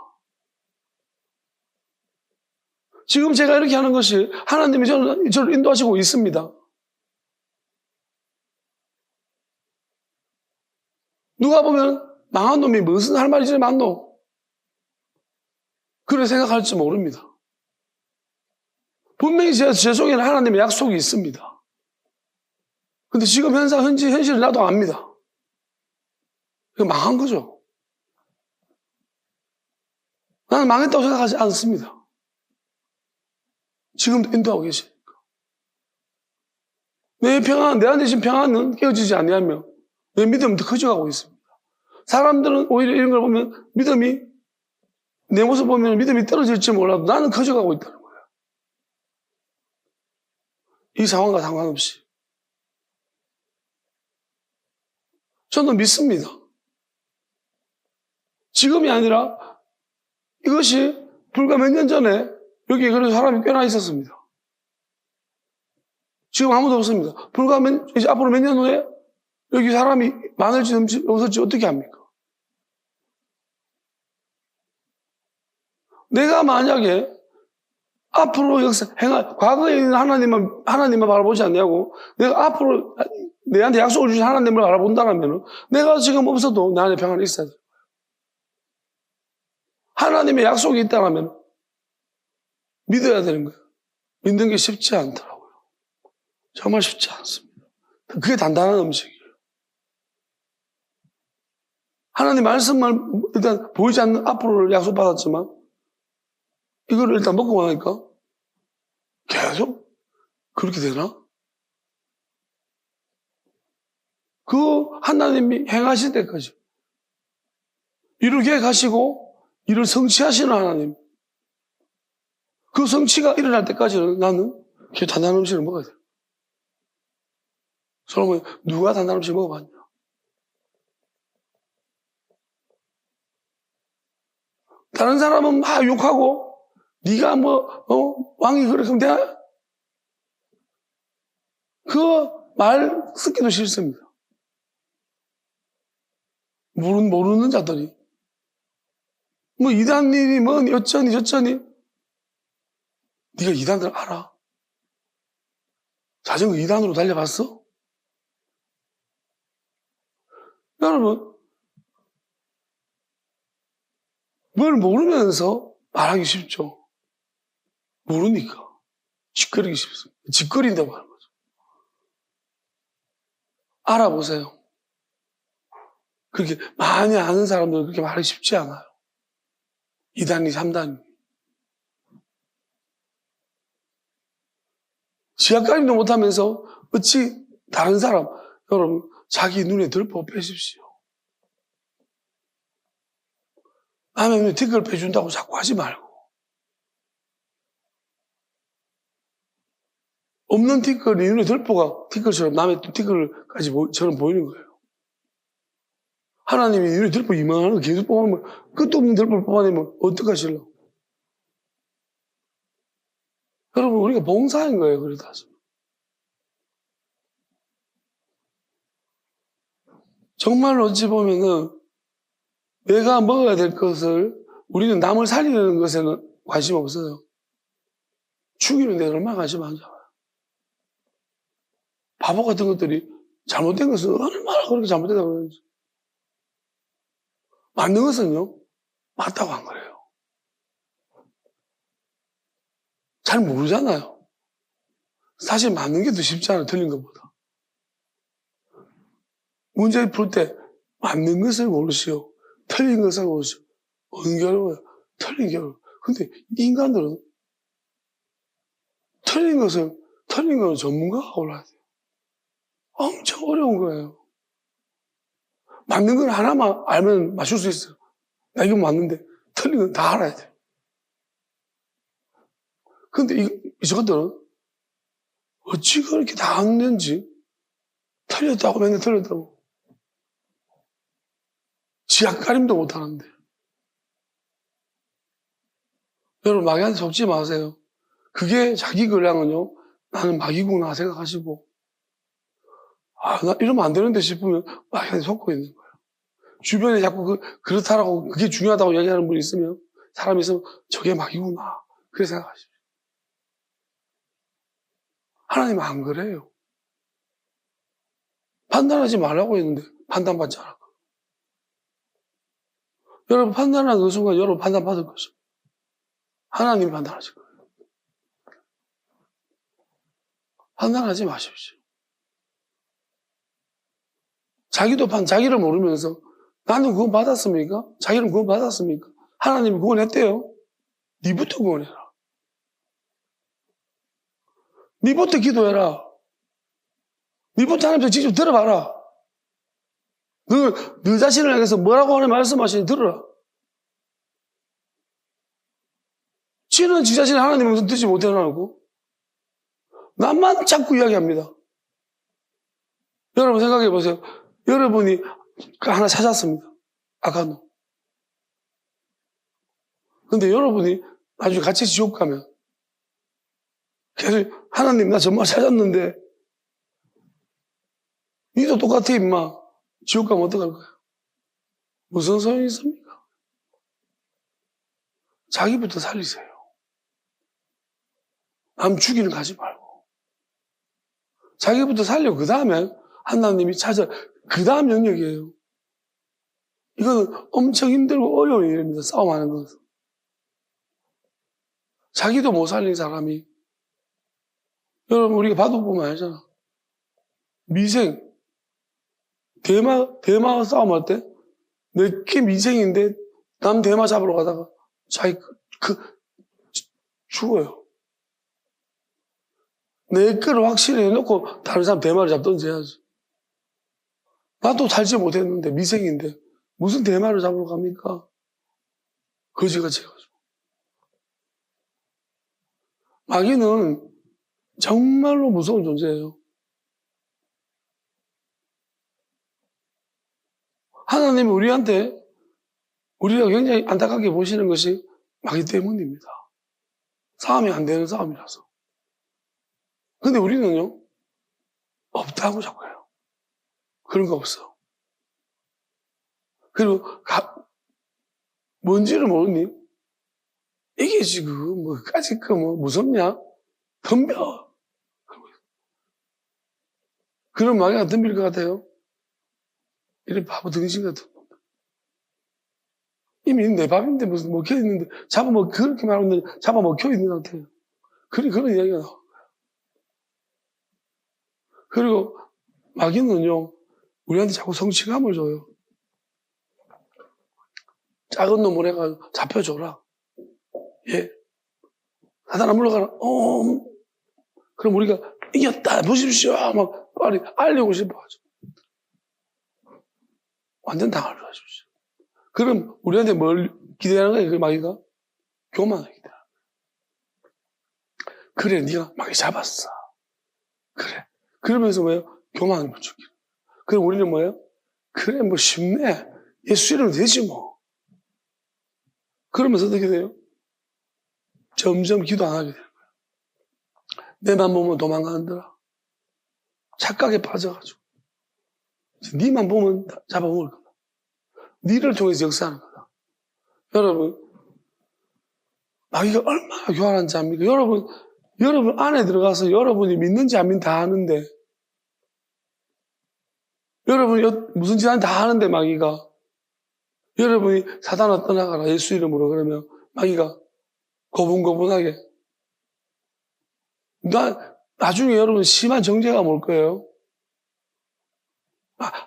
A: 지금 제가 이렇게 하는 것이 하나님이 저를 인도하시고 있습니다. 누가 보면 망한 놈이 무슨 할 말이 저리 많노? 그렇게 생각할지 모릅니다. 분명히 제 속에는 하나님의 약속이 있습니다. 근데 지금 현실을 나도 압니다. 그 망한 거죠. 나는 망했다고 생각하지 않습니다. 지금도 인도하고 계시니까. 내 안에 지금 평안은 깨어지지 아니하며 내 믿음은 더 커져가고 있습니다. 사람들은 오히려 이런 걸 보면 믿음이, 내 모습 보면 믿음이 떨어질지 몰라도 나는 커져가고 있다는 거예요. 이 상황과 상관없이. 저는 믿습니다. 지금이 아니라 이것이 불과 몇 년 전에 여기 그런 사람이 꽤나 있었습니다. 지금 아무도 없습니다. 이제 앞으로 몇 년 후에 여기 사람이 많을지 없을지 어떻게 합니까? 내가 만약에 앞으로 과거에 있는 하나님만 바라보지 않냐고, 내가 앞으로 내한테 약속을 주신 하나님을 바라본다면 내가 지금 없어도 내 안에 평안이 있어야 돼요. 하나님의 약속이 있다면 믿어야 되는 거예요. 믿는 게 쉽지 않더라고요. 정말 쉽지 않습니다. 그게 단단한 음식이에요. 하나님 말씀만 일단 보이지 않는 앞으로를 약속받았지만 이거를 일단 먹고 나니까 계속 그렇게 되나? 그 하나님이 행하실 때까지 이를 계획하시고 이를 성취하시는 하나님, 그 성취가 일어날 때까지는 나는 그 단단한 음식을 먹어야 돼요. 솔로몬이 누가 단단한 음식 먹어봤냐? 다른 사람은 막 욕하고 네가 왕이 그래 그럼 내가 그 말 듣기도 싫습니다. 모르는 자들이 뭐 이단이니 뭐 어쩌니 저쩌니. 네가 이단들 알아? 자전거 2단으로 달려봤어? 여러분, 뭘 모르면서 말하기 쉽죠. 모르니까 짓거리기 쉽습니다. 짓거린다고 하는 거죠. 알아보세요. 그렇게 많이 아는 사람들은 그렇게 말하기 쉽지 않아요. 2단이 3단이. 지하가림도 못하면서 어찌 다른 사람, 여러분 자기 눈에 들보 빼십시오. 남의 눈에 티끌 빼준다고 자꾸 하지 말고. 없는 티끌이 눈에 들보가 티끌처럼 남의 티끌까지 저는 보이는 거예요. 하나님이 눈에 들보 이만한 거 계속 뽑아내면 끝도 없는 들보를 뽑아내면 어떡하실래요? 여러분 우리가 봉사인 거예요. 그러다 정말로 어찌 보면은 내가 먹어야 될 것을 우리는 남을 살리는 것에는 관심 없어요. 죽이는 데 얼마나 관심 많잖아요. 바보 같은 것들이 잘못된 것은 얼마나 그렇게 잘못되다고 그러는지. 맞는 것은요, 맞다고 한 거예요. 잘 모르잖아요. 사실 맞는 게 더 쉽지 않아요, 틀린 것보다. 문제 풀 때 맞는 것을 모르시오. 틀린 것을 모르시오. 어느 게 어려워요? 틀린 게 어려워요. 근데 인간들은 틀린 건 전문가가 올라야 돼요. 엄청 어려운 거예요. 맞는 건 하나만 알면 맞출 수 있어요. 나 이건 맞는데 틀린 건 다 알아야 돼요. 근데 저것들은 어찌 그렇게 다 아는지 틀렸다고 맨날 틀렸다고. 지약가림도 못하는데. 여러분 마귀한테 속지 마세요. 그게 자기 근량은요. 나는 마귀구나 생각하시고 나 이러면 안 되는데 싶으면 마귀한테 속고 있는 거예요. 주변에 자꾸 그렇다라고 그게 중요하다고 얘기하는 분이 있으면 사람이 있으면 저게 마귀구나 그렇게 생각하십시오. 하나님은 안 그래요. 판단하지 말라고 했는데 판단받지 않았고. 여러분 판단하는 그 순간 여러분 판단받을 거죠. 하나님이 판단하실 거예요. 판단하지 마십시오. 자기를 모르면서 나는 구원 받았습니까? 자기는 구원 받았습니까? 하나님이 구원했대요. 니부터 구원해라. 니부터 기도해라. 니부터 하나님께 직접 들어봐라. 너 자신을 향해서 뭐라고 하나님 말씀하시니 들어라. 지는 지 자신이 하나님을 무슨 듣지 못해나고 나만 자꾸 이야기합니다. 여러분 생각해 보세요. 여러분이 하나 찾았습니다. 아까는. 근데 여러분이 나중에 같이 지옥 가면 계속 하나님 나 정말 찾았는데 니도 똑같아 임마. 지옥 가면 어떡할 거야? 무슨 소용이 있습니까? 자기부터 살리세요. 남 죽이는 가지 말고. 자기부터 살려. 그 다음에 하나님이 찾아. 그 다음 영역이에요. 이거는 엄청 힘들고 어려운 일입니다. 싸움하는 것은. 자기도 못 살린 사람이. 여러분 우리가 바둑 보면 알잖아. 미생. 대마 싸움할 때 내게 미생인데 남 대마 잡으러 가다가 자기 죽어요. 내 거를 확실히 해놓고 다른 사람 대마를 잡든지 해야지. 나도 살지 못했는데 미생인데 무슨 대마를 잡으러 갑니까? 거지같이 해가지고. 마귀는 정말로 무서운 존재예요. 하나님이 우리가 굉장히 안타깝게 보시는 것이 마귀 때문입니다. 싸움이 안 되는 싸움이라서. 근데 우리는요, 없다고 자꾸 해요. 그런 거 없어. 그리고 뭔지를 모르니? 이게 지금 까짓 거 무섭냐? 덤벼. 그런 마귀가 덤빌 것 같아요. 이런 바보 등신 같은 놈. 이미 내 밥인데 무슨 먹혀있는데, 그렇게 말하는데 잡아먹혀있는 상태예요. 그런 이야기가 나와요. 그리고 마귀는요, 우리한테 자꾸 성취감을 줘요. 작은 놈을 해가지고 잡혀줘라. 예. 사단아 물러가라. 그럼 우리가 이겼다. 보십시오. 막 빨리 알리고 싶어가지고. 완전 당할 줄 아십시오. 그럼 우리한테 뭘 기대하는 거예요? 그 마귀가? 교만을 기대하는 거예요. 그래, 네가 마귀 잡았어. 그래. 그러면서 뭐예요? 교만을 부추기는. 그럼 우리는 뭐예요? 그래, 쉽네. 예수 이러면 되지 뭐. 그러면서 어떻게 돼요? 점점 기도 안 하게 되는 거예요. 내만 보면 도망가는더라. 착각에 빠져가지고. 니만 보면 잡아먹을 거다. 니를 통해서 역사하는 거다. 여러분, 마귀가 얼마나 교활한지 압니까? 여러분 안에 들어가서 여러분이 믿는지 안 믿는지 다 아는데, 여러분이 무슨 짓 하는지 다 아는데, 마귀가. 여러분이 사단아 떠나가라, 예수 이름으로 그러면 마귀가 고분고분하게. 나중에 여러분 심한 정죄가 올 거예요.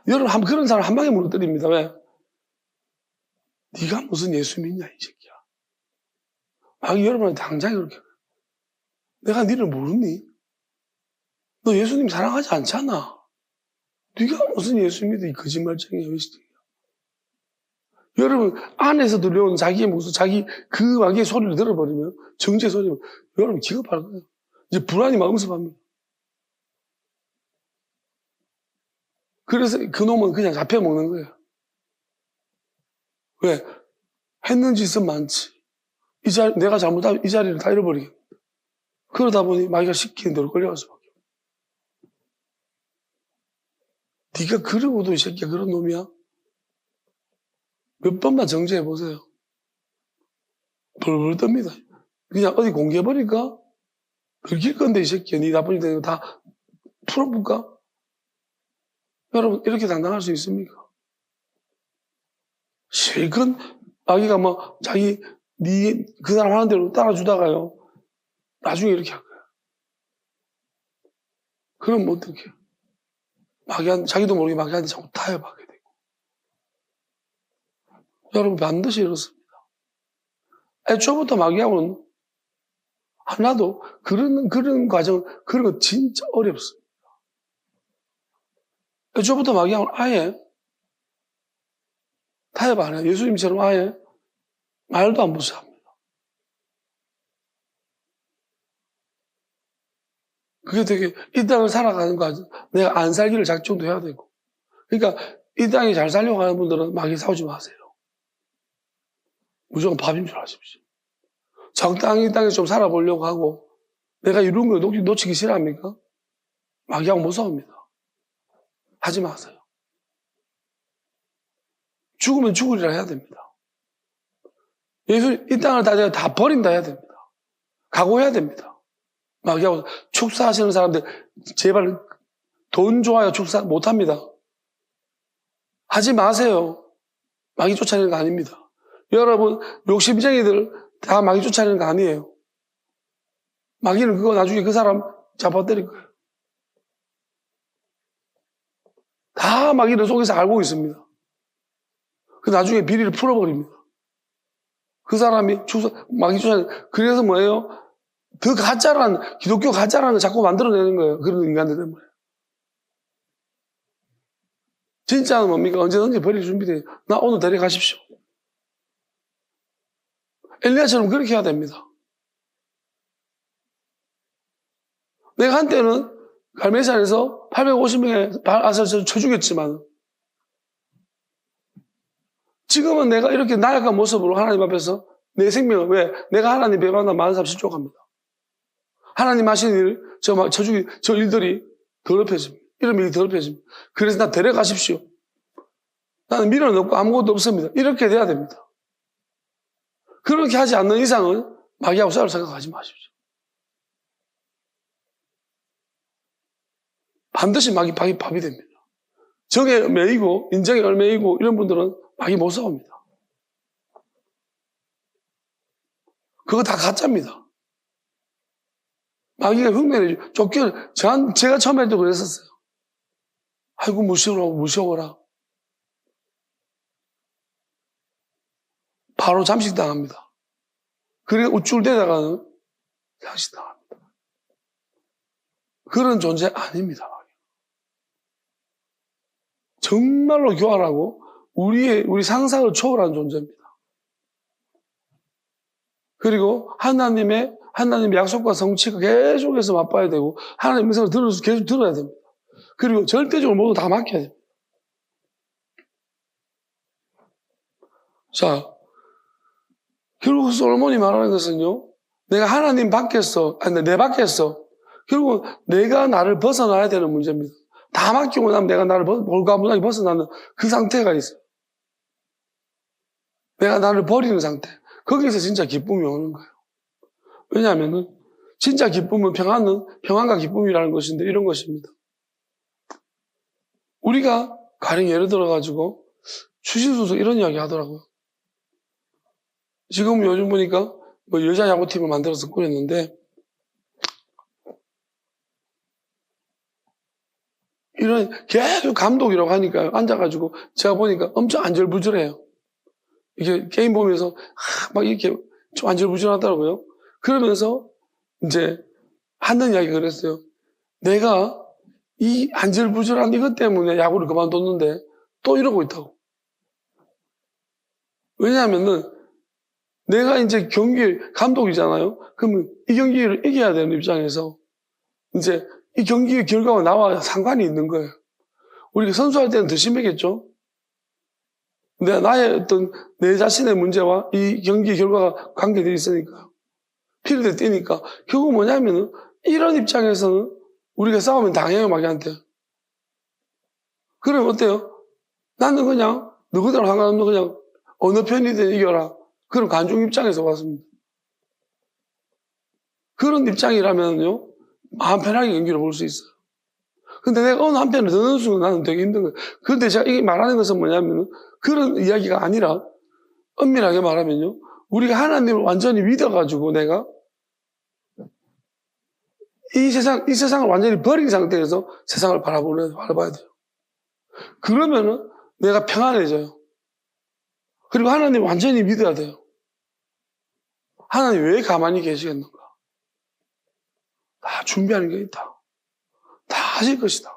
A: 여러분 그런 사람 한 방에 무너뜨립니다. 왜? 네가 무슨 예수 믿냐 이 새끼야. 마귀 여러분한테 당장 그렇게. 내가 니를 모르니? 너 예수님 사랑하지 않잖아. 네가 무슨 예수 믿어 이 거짓말쟁이야. 여러분 안에서 들려온 자기의 모습, 그 마귀의 소리를 들어버리면, 정죄 소리면 여러분 기겁할 거예요. 이제 불안이 막 음습합니다. 그래서 그놈은 그냥 잡혀먹는 거예요. 왜? 했는 짓은 많지. 내가 잘못하면 이 자리를 다 잃어버리겠다. 그러다 보니 마귀가 시키는 대로 끌려갈 수밖에 없어. 네가 그러고도 이 새끼야 그런 놈이야? 몇 번만 정죄해 보세요. 벌벌 떱니다. 그냥 어디 공개해버릴까? 들킬 건데 이 새끼야. 네 나쁜 일들 다 풀어볼까? 여러분 이렇게 당당할 수 있습니까? 실컷 마귀가 그 사람 하는 대로 따라주다가요. 나중에 이렇게 할 거야. 그럼 어떡해? 자기도 모르게 마귀한테 자꾸 타협하게 되고. 여러분, 반드시 이렇습니다. 애초부터 마귀하고는 하나도 그런 과정, 그런 거 진짜 어렵습니다. 애초부터 마귀하고는 아예 타협 안 해요. 예수님처럼 아예 말도 안 무시합니다. 그게 되게, 이 땅을 살아가는 거, 내가 안 살기를 작정도 해야 되고. 그러니까, 이 땅에 잘 살려고 하는 분들은 마귀 싸우지 마세요. 무조건 밥인 줄 아십시오. 적당히 이 땅에 좀 살아보려고 하고, 내가 이런 거 놓치기 싫어합니까? 마귀하고 못 싸웁니다. 하지 마세요. 죽으면 죽으리라 해야 됩니다. 예수, 이 땅을 다 버린다 해야 됩니다. 각오해야 됩니다. 마귀하고 축사하시는 사람들, 제발 돈 좋아요 축사 못합니다. 하지 마세요. 마귀 쫓아내는 거 아닙니다. 여러분, 욕심쟁이들 다 마귀 쫓아내는 거 아니에요. 마귀는 그거 나중에 그 사람 잡아때릴 거예요. 다 마귀는 속에서 알고 있습니다. 그 나중에 비리를 풀어버립니다. 그 사람이 마귀 쫓아내는, 그래서 뭐예요? 더 가짜라는, 기독교 가짜라는 걸 자꾸 만들어내는 거예요. 그런 인간들 때문에. 진짜는 뭡니까? 언제든지 버릴 준비돼요. 나 오늘 데려가십시오. 엘리야처럼 그렇게 해야 됩니다. 내가 한때는 갈멜산에서 850명의 아사를 쳐 죽였지만, 지금은 내가 이렇게 나약한 모습으로 하나님 앞에서 내 생명을, 왜? 내가 하나님 배반한 많은 사람 실족합니다. 하나님 하시는 일, 저 일들이 더럽혀집니다. 이런 일이 더럽혀집니다. 그래서 나 데려가십시오. 나는 미련 없고 아무것도 없습니다. 이렇게 돼야 됩니다. 그렇게 하지 않는 이상은 마귀하고 싸울 생각하지 마십시오. 반드시 밥이 됩니다. 정에 매이고 인정에 얽매이고 이런 분들은 마귀 못 싸웁니다. 그거 다 가짜입니다. 마귀가 흉내내죠. 제가 처음에 할 때 그랬었어요. 아이고, 무시워라. 바로 잠식당합니다. 그리고 우쭐대다가는 상식당합니다. 그런 존재 아닙니다. 정말로 교활하고 우리 상상을 초월한 존재입니다. 그리고 하나님 약속과 성취가 계속해서 맛봐야 되고, 하나님의 음성을 계속 들어야 됩니다. 그리고 절대적으로 모두 다 맡겨야 됩니다. 자, 결국 솔로몬이 말하는 것은요, 내가 하나님 밖에서, 내 밖에서, 결국 내가 나를 벗어나야 되는 문제입니다. 다 맡기고 나면 내가 나를 볼가분하게 벗어나는 그 상태가 있어요. 내가 나를 버리는 상태. 거기서 진짜 기쁨이 오는 거예요. 왜냐하면은, 진짜 기쁨은 평안과 기쁨이라는 것인데, 이런 것입니다. 우리가, 가령 예를 들어가지고, 추신수도 이런 이야기 하더라고요. 지금 요즘 보니까, 여자 야구팀을 만들어서 꾸렸는데, 이런, 계속 감독이라고 하니까요. 앉아가지고, 제가 보니까 엄청 안절부절해요. 이게 게임 보면서, 막 이렇게 좀 안절부절하더라고요. 그러면서, 이제, 하는 이야기가 그랬어요. 내가 이 안절부절한 이것 때문에 야구를 그만뒀는데, 또 이러고 있다고. 왜냐하면은, 내가 이제 경기 감독이잖아요. 그러면 이 경기를 이겨야 되는 입장에서, 이제 이 경기의 결과가 나와 상관이 있는 거예요. 우리가 선수할 때는 더 심하겠죠? 나의 내 자신의 문제와 이 경기 결과가 관계되어 있으니까. 필드에 뛰니까. 결국 뭐냐면은, 이런 입장에서는 우리가 싸우면 당해요, 마귀한테. 그럼 어때요? 나는 그냥, 누구들 상관없는 그냥, 어느 편이든 이겨라. 그런 관중 입장에서 왔습니다. 그런 입장이라면요, 마음 편하게 경기를 볼 수 있어요. 근데 내가 어느 한편을 더 넣는 순간 나는 되게 힘든 거예요. 그런데 제가 이게 말하는 것은 뭐냐면은, 그런 이야기가 아니라, 엄밀하게 말하면요, 우리가 하나님을 완전히 믿어가지고 내가 이 세상을 완전히 버린 상태에서 세상을 바라봐야 돼요. 그러면은 내가 평안해져요. 그리고 하나님 완전히 믿어야 돼요. 하나님 왜 가만히 계시겠는가? 다 준비하는 게 있다. 다 하실 것이다.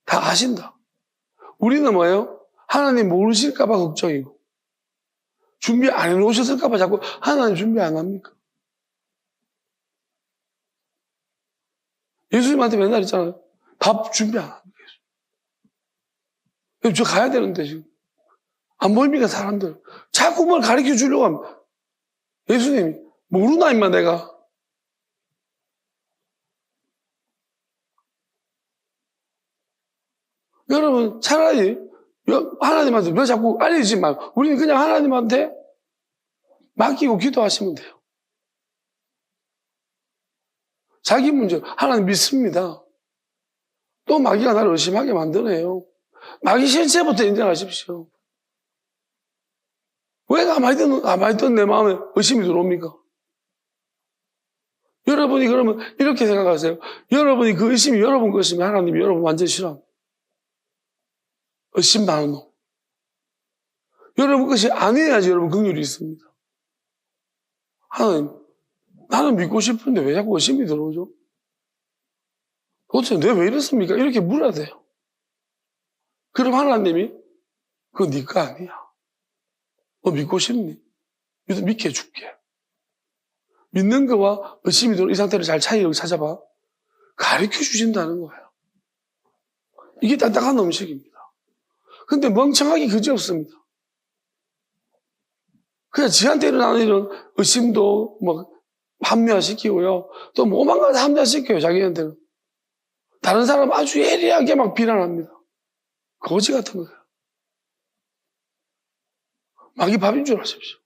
A: 다 아신다. 우리는 뭐예요? 하나님 모르실까봐 걱정이고, 준비 안 해놓으셨을까봐 자꾸 하나님 준비 안 합니까? 예수님한테 맨날 있잖아요. 밥 준비 안 합니까? 저 가야 되는데 지금. 안 보입니까, 사람들? 자꾸 뭘 가르쳐 주려고 합니다. 예수님이 모르나, 임마, 내가. 여러분, 차라리 하나님한테 왜 자꾸 알리지 말고, 우리는 그냥 하나님한테 맡기고 기도하시면 돼요. 자기 문제, 하나님 믿습니다. 또 마귀가 나를 의심하게 만드네요. 마귀 실체부터 인정하십시오. 왜 가만히 있던 내 마음에 의심이 들어옵니까? 여러분이 그러면 이렇게 생각하세요. 여러분이 그 의심이 여러분 것이면 하나님이 여러분 완전 싫어합니다. 의심 많은 놈. 여러분 것이 아니어야지 여러분 긍휼이 있습니다. 하나님, 나는 믿고 싶은데 왜 자꾸 의심이 들어오죠? 도대체 내가 왜 이렇습니까? 이렇게 물어야 돼요. 그럼 하나님이 그거 네 거 아니야. 너 믿고 싶니? 믿게 해줄게. 믿는 거와 의심이 들어오는 이 상태를 잘 차이를 찾아봐. 가르쳐 주신다는 거예요. 이게 딱딱한 음식입니다. 근데 멍청하기 그지없습니다. 그냥 지한테 일어나는 이런 의심도 뭐 합리화시키고요. 또 뭐만 가지 합리화시켜요, 자기한테는. 다른 사람 아주 예리하게 막 비난합니다. 거지 같은 거예요. 마귀 밥인 줄 아십시오.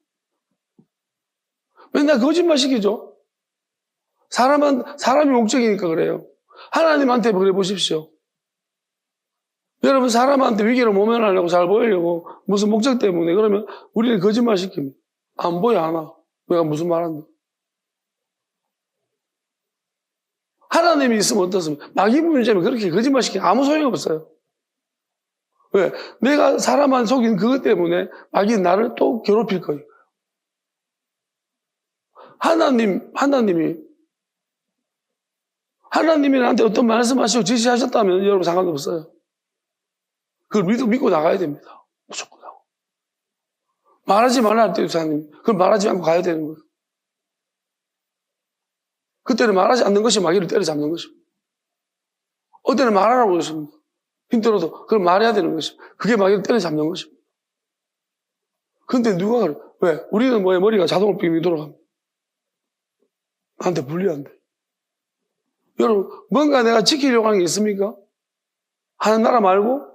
A: 맨날 거짓말 시키죠? 사람이 목적이니까 그래요. 하나님한테 그래 보십시오. 여러분, 사람한테 위기를 모면하려고 잘 보이려고 무슨 목적 때문에 그러면 우리는 거짓말 시킵니다. 안 보여, 하나. 내가 무슨 말 한다. 하나님이 있으면 어떻습니까? 마귀 문제면 그렇게 거짓말 시키면 아무 소용이 없어요. 왜? 내가 사람한 속인 그것 때문에 마귀는 나를 또 괴롭힐 거니까요. 하나님이 나한테 어떤 말씀하시고 지시하셨다면 여러분 상관없어요. 그걸 믿고 나가야 됩니다. 무조건 나가고. 말하지 말라 할 때도 하나님, 그걸 말하지 않고 가야 되는 거예요. 그때는 말하지 않는 것이 마귀를 때려잡는 것입니다. 어때는 말하라고 그러십니다. 힘들어도 그걸 말해야 되는 것입니다. 그게 마귀를 때려잡는 것입니다. 근데 누가 그래? 왜? 우리는 뭐에 머리가 자동으로 빙빙 돌아갑니다. 나한테 불리한데. 여러분, 뭔가 내가 지키려고 하는 게 있습니까? 하는 나라 말고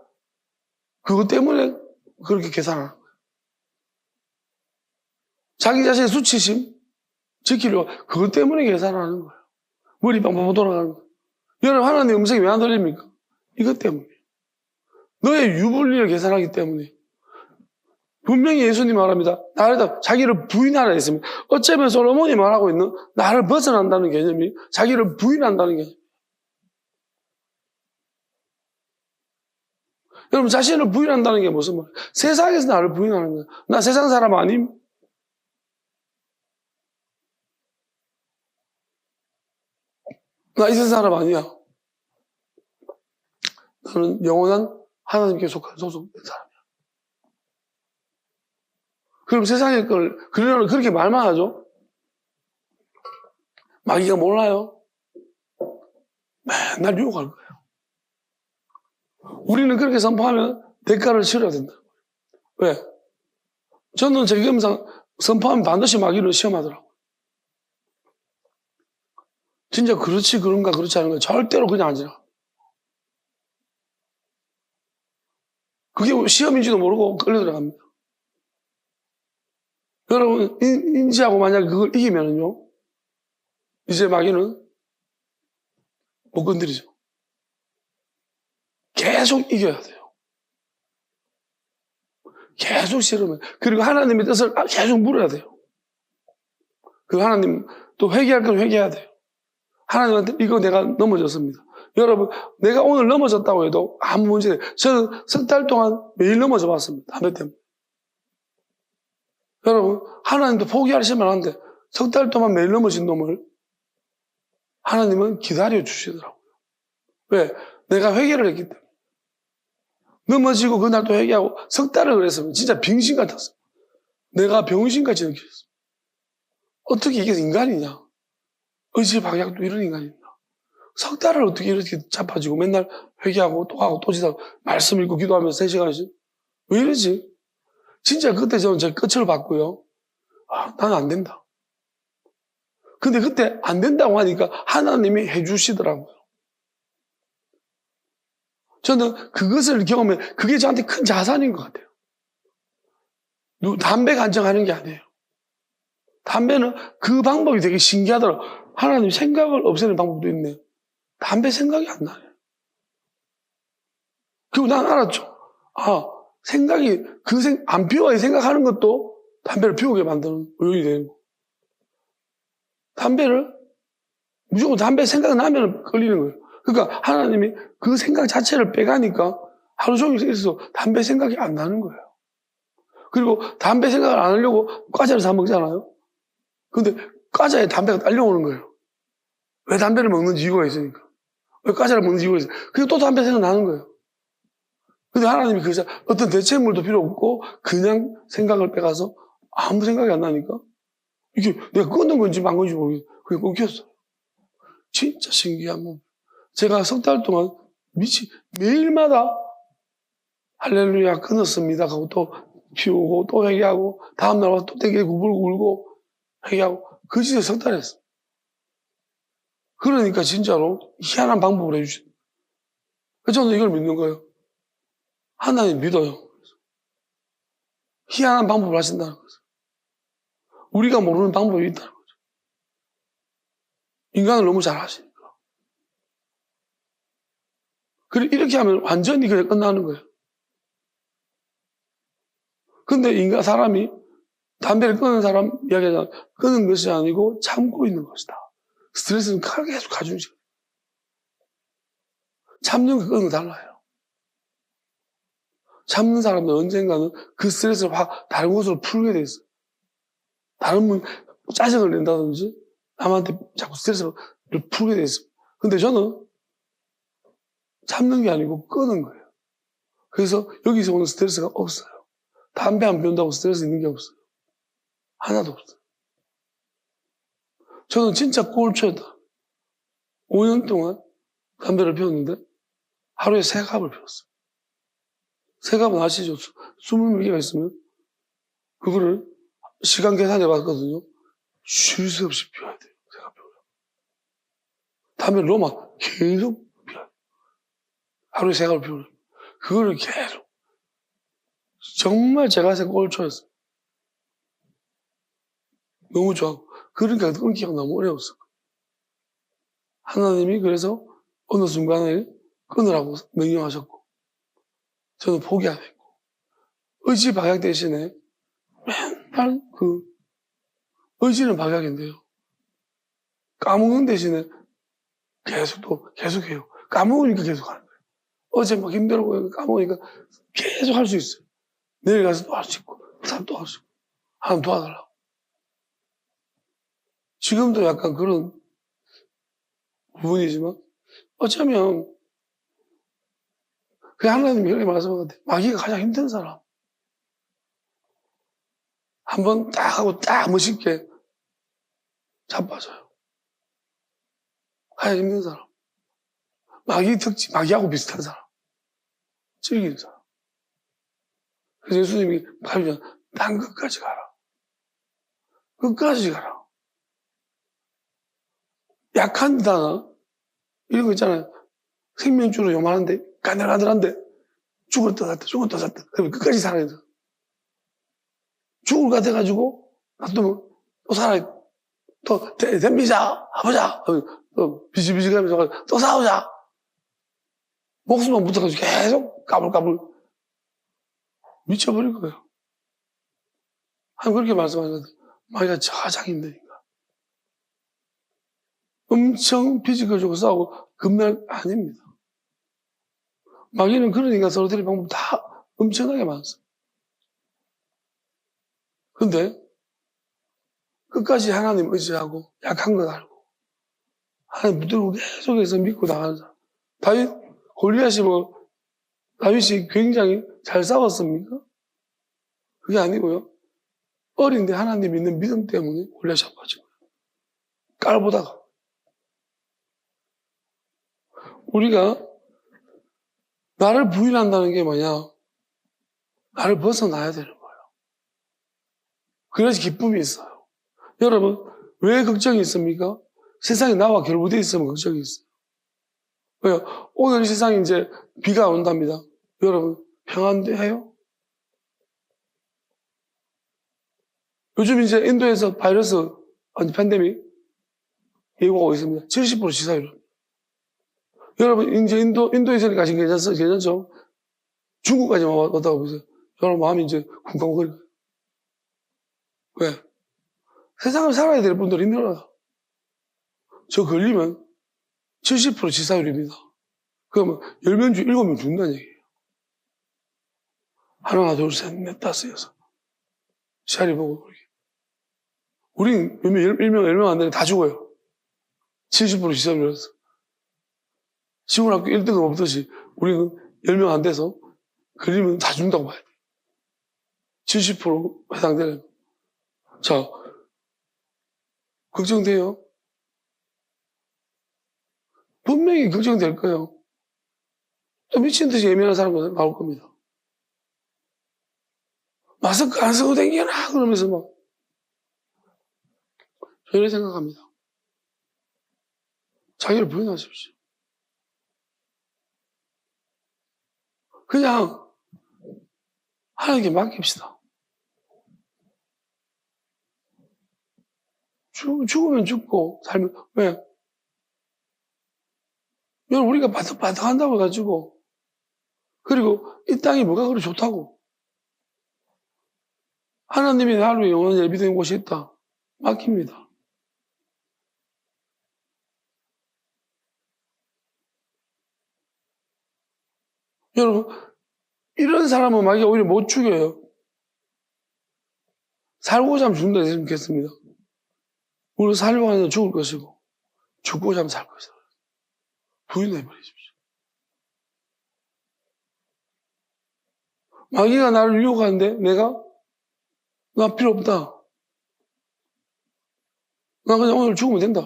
A: 그것 때문에 그렇게 계산하는 거예요. 자기 자신의 수치심 지키려고 그것 때문에 계산하는 거예요. 머리 빵빵 돌아가는 거예요. 여러분, 하나님 음성이 왜 안 들립니까? 이것 때문에. 너의 유불리를 계산하기 때문에. 분명히 예수님 말합니다. 나를 자기를 부인하라 했습니다. 어쩌면 솔로몬이 말하고 있는 나를 벗어난다는 개념이 자기를 부인한다는 개념. 여러분, 자신을 부인한다는 게 무슨 말이에요? 세상에서 나를 부인하는 거예요. 나 세상 사람 아님? 나 이 세상 사람 아니야. 나는 영원한 하나님께 속한 소속된 사람이야. 그럼 세상의 걸 그렇게 말만 하죠? 마귀가 몰라요. 맨날 유혹할 거예요. 우리는 그렇게 선포하면 대가를 치러야 된다. 왜? 저는 제 경험상 선포하면 반드시 마귀를 시험하더라고요. 진짜 그렇지 그런가 그렇지 않은가 절대로 그냥 안 지나. 그게 시험인지도 모르고 끌려 들어갑니다. 여러분, 인지하고 만약에 그걸 이기면은요, 이제 마귀는 못 건드리죠. 계속 이겨야 돼요. 계속 싫으면. 그리고 하나님의 뜻을 계속 물어야 돼요. 그리고 하나님 또 회개할 건 회개해야 돼요. 하나님한테 이거 내가 넘어졌습니다. 여러분, 내가 오늘 넘어졌다고 해도 아무 문제 없어요. 저는 석 달 동안 매일 넘어져 봤습니다. 담배 때문에. 여러분, 하나님도 포기하시면 안 돼. 석 달 동안 매일 넘어진 놈을 하나님은 기다려 주시더라고요. 왜? 내가 회개를 했기 때문에. 넘어지고 그날 또 회개하고 석 달을 그랬으면 진짜 병신 같았어. 내가 병신같이 느꼈어. 어떻게 이게 인간이냐? 의지 방향도 이런 인간이냐? 석 달을 어떻게 이렇게 잡아지고 맨날 회개하고 또 하고 또 지다고 말씀 읽고 기도하면서 3시간씩 왜 이러지? 진짜 그때 저는 제 끝을 봤고요. 나는 안 된다. 근데 그때 안 된다고 하니까 하나님이 해주시더라고요. 저는 그것을 경험해, 그게 저한테 큰 자산인 것 같아요. 담배 간청하는 게 아니에요. 담배는 그 방법이 되게 신기하더라고요. 하나님 생각을 없애는 방법도 있네. 담배 생각이 안 나요. 그리고 난 알았죠. 생각이, 안 피워야 생각하는 것도 담배를 피우게 만드는 요인이 되는 거. 담배를, 무조건 담배 생각 나면 걸리는 거예요. 그러니까 하나님이 그 생각 자체를 빼가니까 하루 종일 있어서 담배 생각이 안 나는 거예요. 그리고 담배 생각을 안 하려고 과자를 사 먹잖아요. 근데 과자에 담배가 딸려오는 거예요. 왜 담배를 먹는지 이유가 있으니까. 왜 과자를 먹는지 이유가 있어요. 그리고 또 담배 생각 나는 거예요. 근데 하나님이 어떤 대체물도 필요 없고 그냥 생각을 빼가서 아무 생각이 안 나니까 이게 내가 끊는 건지 만 건지 모르겠어요. 그게 끊겼어요. 진짜 신기한 몸. 제가 석 달 동안 매일마다 할렐루야 끊었습니다 하고 또 피우고 또 회개하고 다음날 와서 또 되게 울고 울고 회개하고 그 짓을 석 달 했어. 그러니까 진짜로 희한한 방법을 해주신. 그래서 저는 이걸 믿는 거예요. 하나님 믿어요. 희한한 방법을 하신다는 거죠. 우리가 모르는 방법이 있다는 거죠. 인간을 너무 잘 하시니까. 그래, 이렇게 하면 완전히 그냥 끝나는 거예요. 근데 사람이 담배를 끊는 사람 이야기하잖아. 끊는 것이 아니고 참고 있는 것이다. 스트레스는 계속 가지고 있어요. 참는 거 끊는 거 달라요. 참는 사람은 언젠가는 그 스트레스를 다른 곳으로 풀게 돼 있어요. 다른 분 짜증을 낸다든지 남한테 자꾸 스트레스를 풀게 돼 있어요. 근데 저는 참는 게 아니고 끊는 거예요. 그래서 여기서 오는 스트레스가 없어요. 담배 안 피운다고 스트레스 있는 게 없어요. 하나도 없어요. 저는 진짜 꼴초였다. 5년 동안 담배를 피웠는데 하루에 3갑을 피웠어요. 3갑은 아시죠? 20몇 개가 있으면 그거를 시간 계산해 봤거든요. 쉴 새 없이 피워야 돼요. 3갑 피우려고. 담배를 너무 계속 피워야 돼요. 하루에 3갑을 피우려고. 그거를 계속. 정말 제가 생각 꼴초였어요. 너무 좋아하고. 그러니까 끊기가 너무 어려웠어요. 하나님이 그래서 어느 순간에 끊으라고 명령하셨고 저는 포기 안 했고 의지 박약 대신에 맨날 의지는 박약인데요. 까먹는 대신에 계속해요. 까먹으니까 계속 하는 거예요. 어제 막 힘들고 까먹으니까 계속 할 수 있어요. 내일 가서 또 할 수 있고 다음 또 할 수 있고 하나님 도와달라고. 지금도 약간 그런 부분이지만 어쩌면 그 하나님이 이렇게 말씀한 것 같아요. 마귀가 가장 힘든 사람. 한번 딱 하고 딱 멋있게 자빠져요. 가장 힘든 사람. 마귀하고 비슷한 사람. 즐기는 사람. 그래서 예수님이 가르쳐 난 끝까지 가라. 끝까지 가라. 약한 단어, 이런 거 있잖아요. 생명줄은 요만한데, 가늘가늘한데, 죽었다 샀다. 그러면 끝까지 살아야 돼. 죽을 것 같아가지고, 놔두면 또 살아있고, 또, 댐비자, 가보자. 또, 비실비실 가면서 또 싸우자. 목숨만 붙어가지고 계속 까불까불. 미쳐버릴 거예요. 그렇게 말씀하셨거든요. 마귀가 가장 힘드니까. 엄청 피지컬 주고 싸우고, 금날 아닙니다. 마귀는 그러니까 서로 때릴 방법 다 엄청나게 많았어요. 근데 끝까지 하나님 의지하고 약한 건 알고 하나님 붙들고 계속해서 믿고 나가는 사람. 다윗, 골리앗이 다윗이 굉장히 잘 싸웠습니까? 그게 아니고요. 어린데 하나님 믿는 믿음 때문에 골리앗이 아파진 거예요. 깔보다가. 우리가 나를 부인한다는 게 뭐냐? 나를 벗어나야 되는 거예요. 그래야지 기쁨이 있어요. 여러분, 왜 걱정이 있습니까? 세상이 나와 결부되어 있으면 걱정이 있어요. 왜요? 오늘 이 세상에 이제 비가 온답니다. 여러분, 평안해요? 요즘 이제 인도에서 바이러스, 팬데믹 예고하고 있습니다. 70% 지사율. 여러분, 이제 인도에서 가신 게 괜찮죠? 중국까지만 왔다고 보세요. 여러분, 마음이 이제 쿵쾅거려요. 왜? 세상을 살아야 될 분들이 힘들어요. 저 걸리면 70% 지사율입니다. 그러면 10명 중 7명 죽는다는 얘기예요. 하나, 둘, 셋, 넷, 다섯, 여섯. 시야리 보고, 우린 10명 안 되는데 다 죽어요. 70% 지사율이라서. 시골학교 1등급 없듯이 우리는 10명 안 돼서 걸리면 다 죽는다고 봐야 돼. 70% 해당되는. 자, 걱정돼요? 분명히 걱정될 거예요. 또 미친 듯이 예민한 사람들 나올 겁니다. 마스크 안 쓰고 댕겨라 그러면서 막. 저는 생각합니다. 자기를 부인하십시오. 그냥 하나님께 맡깁시다. 죽으면 죽고 살면 왜? 여러분 우리가 바닥한다고 해가지고 그리고 이 땅이 뭐가 그리 좋다고 하나님이 나를 영원히 예비된 곳이 있다. 맡깁니다. 여러분 이런 사람은 마귀가 오히려 못 죽여요. 살고자 하면 죽는다 했으면 좋겠습니다. 우리가 살려고 하면 죽을 것이고 죽고자 하면 살 것이다. 부인해버리십시오. 마귀가 나를 유혹하는데 나 필요 없다. 나 그냥 오늘 죽으면 된다.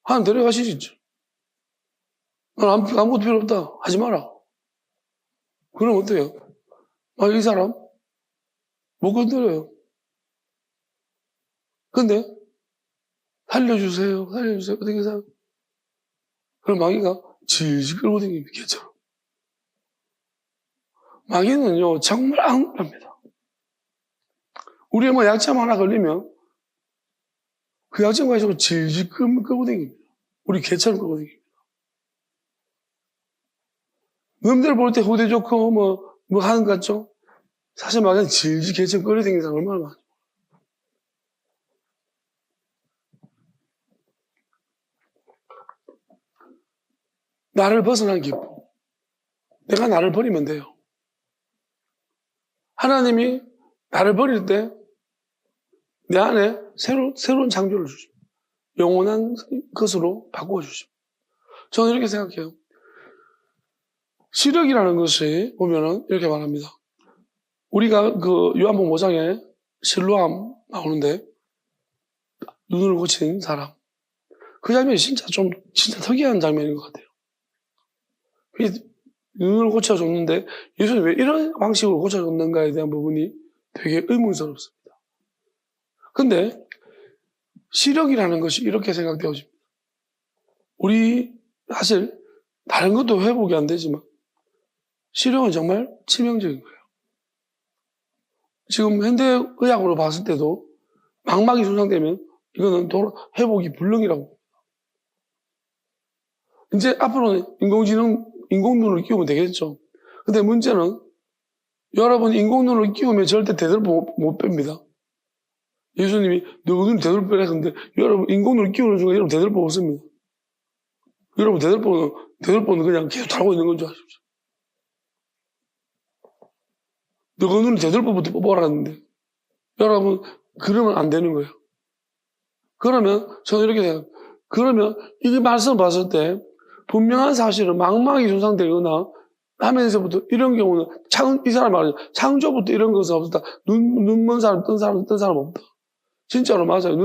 A: 하나님 데려가시겠죠. 난 아무것도 필요 없다. 하지 마라. 그럼 어때요? 이 사람 못 건드려요. 근데 살려주세요. 어떻게 살려? 그럼 마귀가 질질 끌고 다닙니다. 개처럼. 마귀는요 정말 악랄합니다. 우리의 약점 하나 걸리면 그 약점 가지고 질질 끌고 다닙니다. 우리 개처럼 끌고 다닙니다. 남들 볼 때 후대 좋고 뭐 하는 것 같죠? 사실 마귀는 질질 개처럼 끌고 다니는 사람 얼마나 많아요. 나를 벗어난 기쁨. 내가 나를 버리면 돼요. 하나님이 나를 버릴 때 내 안에 새로운 창조를 주십니다. 영원한 것으로 바꿔주십니다. 저는 이렇게 생각해요. 시력이라는 것이 보면은 이렇게 말합니다. 우리가 그 요한복음 5장에 실로암 나오는데 눈을 고친 사람. 그 장면이 진짜 특이한 장면인 것 같아요. 눈을 고쳐줬는데 예수님 왜 이런 방식으로 고쳐줬는가에 대한 부분이 되게 의문스럽습니다. 근데 시력이라는 것이 이렇게 생각되어집니다. 우리 사실 다른 것도 회복이 안 되지만 시력은 정말 치명적인 거예요. 지금 현대의학으로 봤을 때도 망막이 손상되면 이거는 회복이 불능이라고. 이제 앞으로는 인공눈을 끼우면 되겠죠. 근데 문제는 여러분 인공눈을 끼우면 절대 되돌보 못 뺍니다. 예수님이 너 눈을 되돌보라 했는데 여러분 인공눈을 끼우는 순간 여러분 되돌보 없습니다. 여러분 되돌보는 그냥 계속 달고 있는 건 줄 아십시오. 너 그 눈을 되돌보부터 뽑아라는데 여러분, 그러면 안 되는 거예요. 그러면 저는 이렇게 생각해요. 그러면 이 말씀을 봤을 때 분명한 사실은 망막이 손상되거나 하면서부터 이런 경우는 이 사람 말이죠. 창조부터 이런 것은 없었다. 눈 먼 사람, 뜬 사람 없다. 진짜로 맞아요.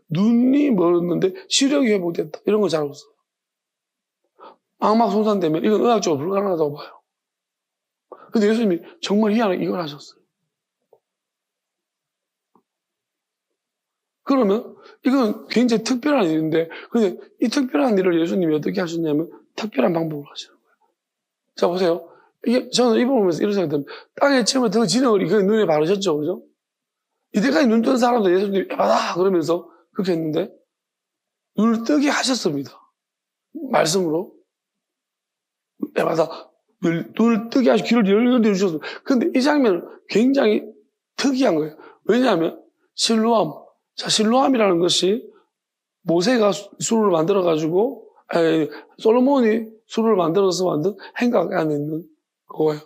A: 눈이 멀었는데 시력이 회복됐다. 이런 거 잘 없어요. 망막 손상되면 이건 의학적으로 불가능하다고 봐요. 근데 예수님이 정말 희한하게 이걸 하셨어요. 그러면 이건 굉장히 특별한 일인데, 근데 이 특별한 일을 예수님이 어떻게 하셨냐면 특별한 방법으로 하시는 거예요. 자, 보세요. 저는 이 부분을 보면서 이런 생각이 듭니다. 땅에 치면 더 진흙을 이거 눈에 바르셨죠, 그죠? 이때까지 눈 뜬 사람도 예수님이 에바다 그러면서 그렇게 했는데 눈을 뜨게 하셨습니다. 말씀으로 에바다 눈을 뜨게 하시고 귀를 열려 주셨습니다. 근데 이 장면은 굉장히 특이한 거예요. 왜냐하면 실로암, 자, 실로암이라는 것이 모세가 수를 만들어가지고, 솔로몬이 수를 만들어서 만든 행각 안에 있는 거예요.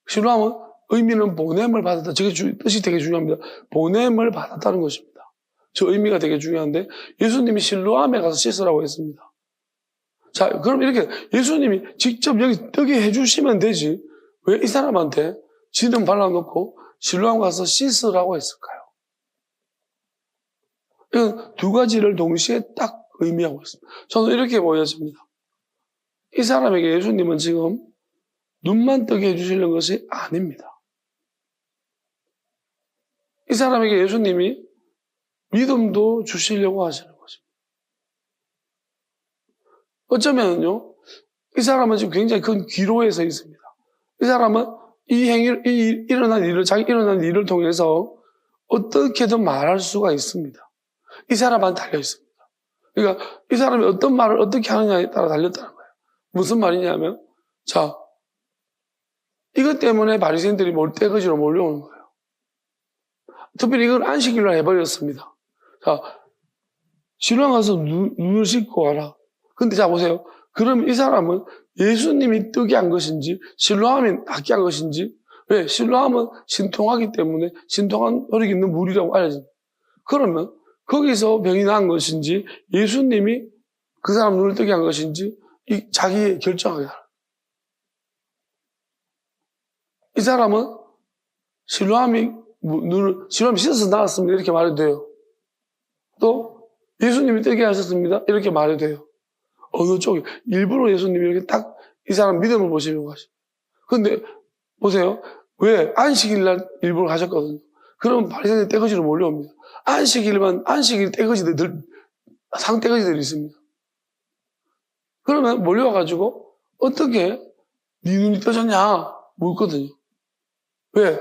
A: 실로암은 의미는 보냄을 받았다. 저게 뜻이 되게 중요합니다. 보냄을 받았다는 것입니다. 저 의미가 되게 중요한데, 예수님이 실로암에 가서 씻으라고 했습니다. 자, 그럼 이렇게 예수님이 직접 여기 뜨게 해주시면 되지. 왜 이 사람한테 기름 발라놓고 실로암 가서 씻으라고 했을까요? 이건 두 가지를 동시에 딱 의미하고 있습니다. 저는 이렇게 보여집니다. 이 사람에게 예수님은 지금 눈만 뜨게 해주시는 것이 아닙니다. 이 사람에게 예수님이 믿음도 주시려고 하시는 것입니다. 어쩌면요, 이 사람은 지금 굉장히 큰 기로에 서 있습니다. 이 사람은 자기 일어난 일을 통해서 어떻게든 말할 수가 있습니다. 이 사람한테 달려 있습니다. 그러니까 이 사람이 어떤 말을 어떻게 하느냐에 따라 달렸다는 거예요. 무슨 말이냐면, 자, 이것 때문에 바리새인들이 떼거지로 몰려오는 거예요. 특별히 이걸 안식일로 해버렸습니다. 자, 실로암 가서 눈을 씻고 와라. 근데 자, 보세요. 그럼 이 사람은 예수님이 뜨게 한 것인지, 실로암이 낫게 한 것인지, 왜? 실로암은 신통하기 때문에 신통한 혈액이 있는 물이라고 알려집니다. 그러면 거기서 병이 난 것인지, 예수님이 그 사람 눈을 뜨게 한 것인지, 자기의 결정하게 하라. 이 사람은 실로암이 씻어서 나왔습니다. 이렇게 말해도 돼요. 또 예수님이 뜨게 하셨습니다. 이렇게 말해도 돼요. 어느 쪽이 일부러 예수님이 이렇게 딱 이 사람 믿음을 보시려고 하시죠. 근데 보세요. 왜? 안식일 날 일부러 가셨거든요. 그러면 바리새인들 떼거지로 몰려옵니다. 안식일 떼거지들, 상떼거지들이 있습니다. 그러면 몰려와가지고 어떻게 네 눈이 떠졌냐 묻거든요. 왜?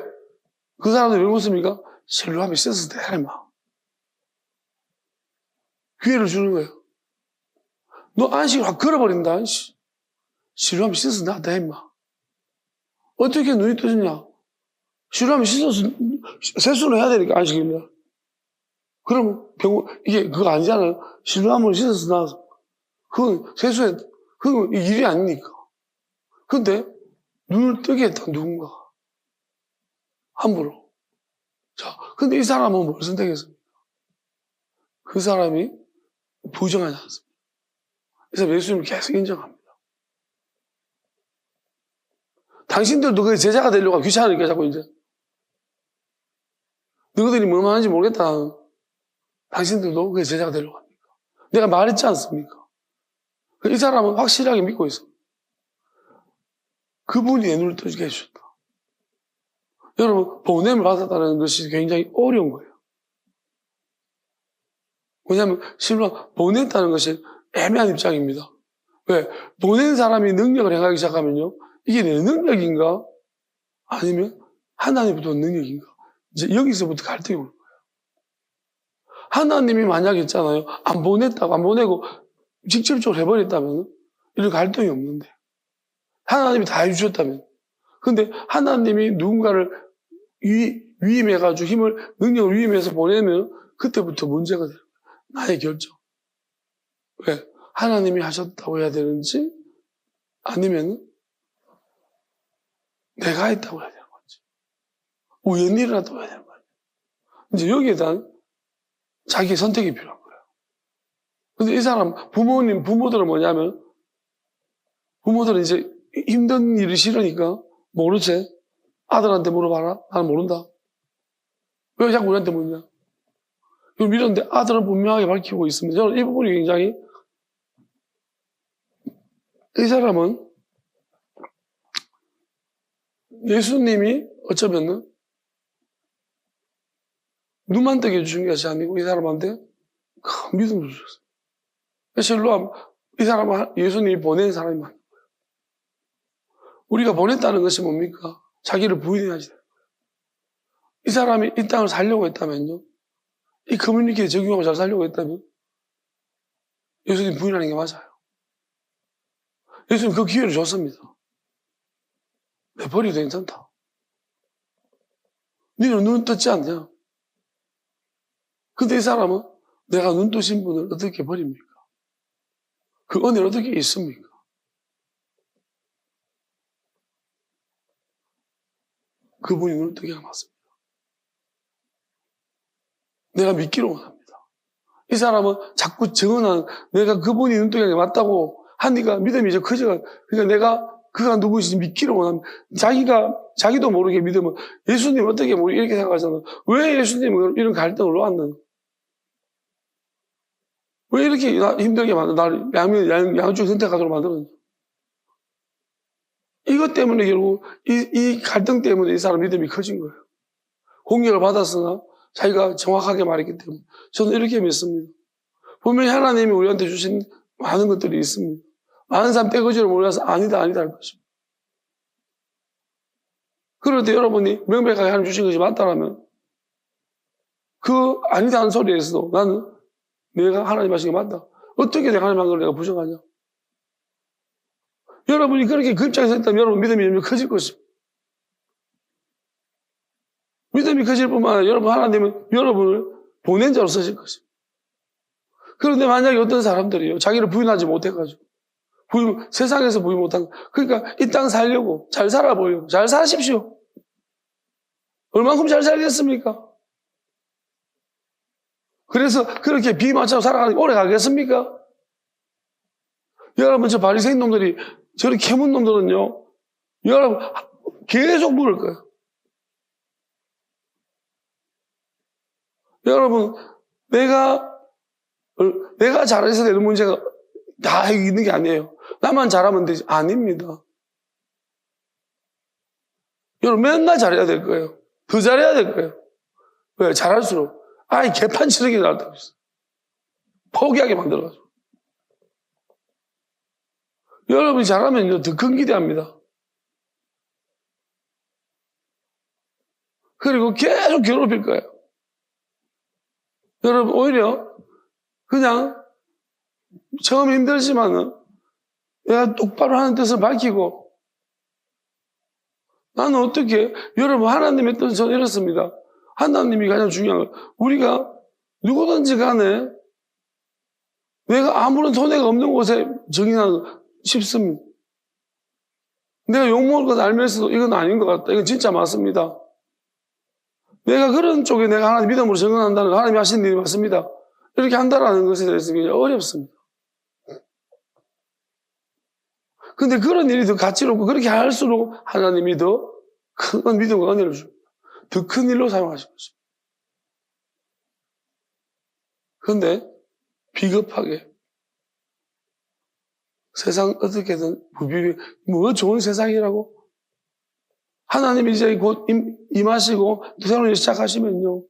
A: 그 사람들이 왜 묻습니까? 실로암이 씻어서 대라 임마. 기회를 주는 거예요. 너 안식을 확 걸어버린다. 실로암이 씻어서 나대 임마. 어떻게 눈이 떠졌냐? 실로암이 씻어서 세수는 해야 되니까 안식일날. 그러면 이게 그거 아니잖아요. 실로암을 씻어서 나와서 그건 그건 일이 아니니까. 근데 눈을 뜨게 했다 누군가. 함부로. 자, 근데 이 사람은 뭘 선택했습니까? 그 사람이 부정하지 않습니다. 그래서 예수님을 계속 인정합니다. 당신들도 그 제자가 되려고 하고 귀찮으니까 자꾸 이제. 너희들이 뭘 하는지 모르겠다. 당신들도 그 제자가 되려고 합니까? 내가 말했지 않습니까? 이 사람은 확실하게 믿고 있습니다. 그분이 내 눈을 뜨게 해주셨다. 여러분, 보냄을 받았다는 것이 굉장히 어려운 거예요. 왜냐하면 실로 보냈다는 것이 애매한 입장입니다. 왜? 보낸 사람이 능력을 행하기 시작하면요. 이게 내 능력인가? 아니면 하나님부터 능력인가? 이제 여기서부터 갈등이 오는 거예요. 하나님이 만약에 있잖아요. 안 보내고 직접적으로 해버렸다면 이런 갈등이 없는데. 하나님이 다 해주셨다면. 근데 하나님이 누군가를 위임해가지고 능력을 위임해서 보내면 그때부터 문제가 돼요. 나의 결정. 왜? 하나님이 하셨다고 해야 되는지 아니면 내가 했다고 해야 되는 건지. 우연히 일어나도 해야 되는 거예요. 이제 여기에 대한 자기의 선택이 필요한 거예요. 근데 이 사람, 부모들은 뭐냐면, 부모들은 이제 힘든 일이 싫으니까, 모르지? 아들한테 물어봐라. 나는 모른다. 왜 자꾸 우리한테 묻냐? 이걸 믿었는데 아들은 분명하게 밝히고 있습니다. 저는 이 부분이 굉장히, 이 사람은 예수님이 어쩌면은 눈만 뜨게 주신 것이 아니고 이 사람한테 큰 믿음을 주셨어요. 실로 이 사람은 예수님이 보낸 사람이 맞는 거예요. 우리가 보냈다는 것이 뭡니까? 자기를 부인해야지 돼요. 이 사람이 이 땅을 살려고 했다면요. 이 커뮤니티에 적용하고 잘 살려고 했다면 예수님 부인하는 게 맞아요. 예수님 그 기회를 줬습니다. 내 버려도 괜찮다. 너는 눈 떴지 않냐? 근데 이 사람은 내가 눈 뜨신 분을 어떻게 버립니까? 그 은혜를 어떻게 있습니까? 그분이 눈을 뜨게 해놨습니다. 내가 믿기로 원합니다. 이 사람은 자꾸 정언한 내가 그분이 눈 뜨게 하는 게 맞다고 하니까 믿음이 이제 커져가. 그러니까 그가 누구인지 믿기로 원합니다. 자기도 모르게 믿으면 예수님 어떻게 모르게 이렇게 생각하잖아. 왜 예수님은 이런 갈등을 놓았는? 왜 이렇게 힘들게 나를 양쪽 선택하도록 만들었냐? 이것 때문에 결국 이 갈등 때문에 이 사람 믿음이 커진 거예요. 공격을 받았으나 자기가 정확하게 말했기 때문에 저는 이렇게 믿습니다. 분명히 하나님이 우리한테 주신 많은 것들이 있습니다. 많은 사람 떼거지를 몰라서 아니다 할 것입니다. 그럴 때 여러분이 명백하게 하나님 주신 것이 맞다라면 그 아니다 하는 소리에서도 나는 내가 하나님 하신 게 맞다. 어떻게 내가 하나님 한 걸 내가 부정하냐? 여러분이 그렇게 그 입장에서 했다면 여러분 믿음이 커질 것입니다. 믿음이 커질 뿐만 아니라 여러분 하나님은 여러분을 보낸 자로 쓰실 것입니다. 그런데 만약에 어떤 사람들이요 자기를 부인하지 못해가지고 세상에서 부인 못한 그러니까 이 땅 살려고 잘 살아보려고 잘 사십시오. 얼만큼 잘 살겠습니까? 그래서 그렇게 비맞춰 살아가는 게 오래 가겠습니까? 여러분 저 바리새인 놈들이 저렇게 캐문 놈들은요 여러분 계속 물을 거예요. 여러분 내가 잘해서 되는 문제가 다 있는 게 아니에요. 나만 잘하면 되지. 아닙니다. 여러분 맨날 잘해야 될 거예요. 더 잘해야 될 거예요. 왜? 잘할수록 개판치르게 나왔다고 했어요. 포기하게 만들어가지고. 여러분이 잘하면 더 큰 기대합니다. 그리고 계속 괴롭힐 거예요. 여러분 오히려 그냥 처음 힘들지만은 내가 똑바로 하는 뜻을 밝히고 나는 어떻게 여러분 하나님의 뜻은 이렇습니다. 하나님이 가장 중요한 거 우리가 누구든지 간에 내가 아무런 손해가 없는 곳에 정인하는 쉽습니다. 내가 욕먹을 것 알면서도 이건 아닌 것 같다. 이건 진짜 맞습니다. 내가 그런 쪽에 내가 하나님 믿음으로 정언한다는 거 하나님이 하시는 일이 맞습니다. 이렇게 한다라는 것에 대해서 굉장히 어렵습니다. 근데 그런 일이 더 가치롭고 그렇게 할수록 하나님이 더 큰 믿음과 은혜를 줍니다. 더 큰 일로 사용하실 것입니다. 그런데 비겁하게 세상 어떻게든 뭐 좋은 세상이라고 하나님이 이제 곧 임하시고 새로운 일 시작하시면요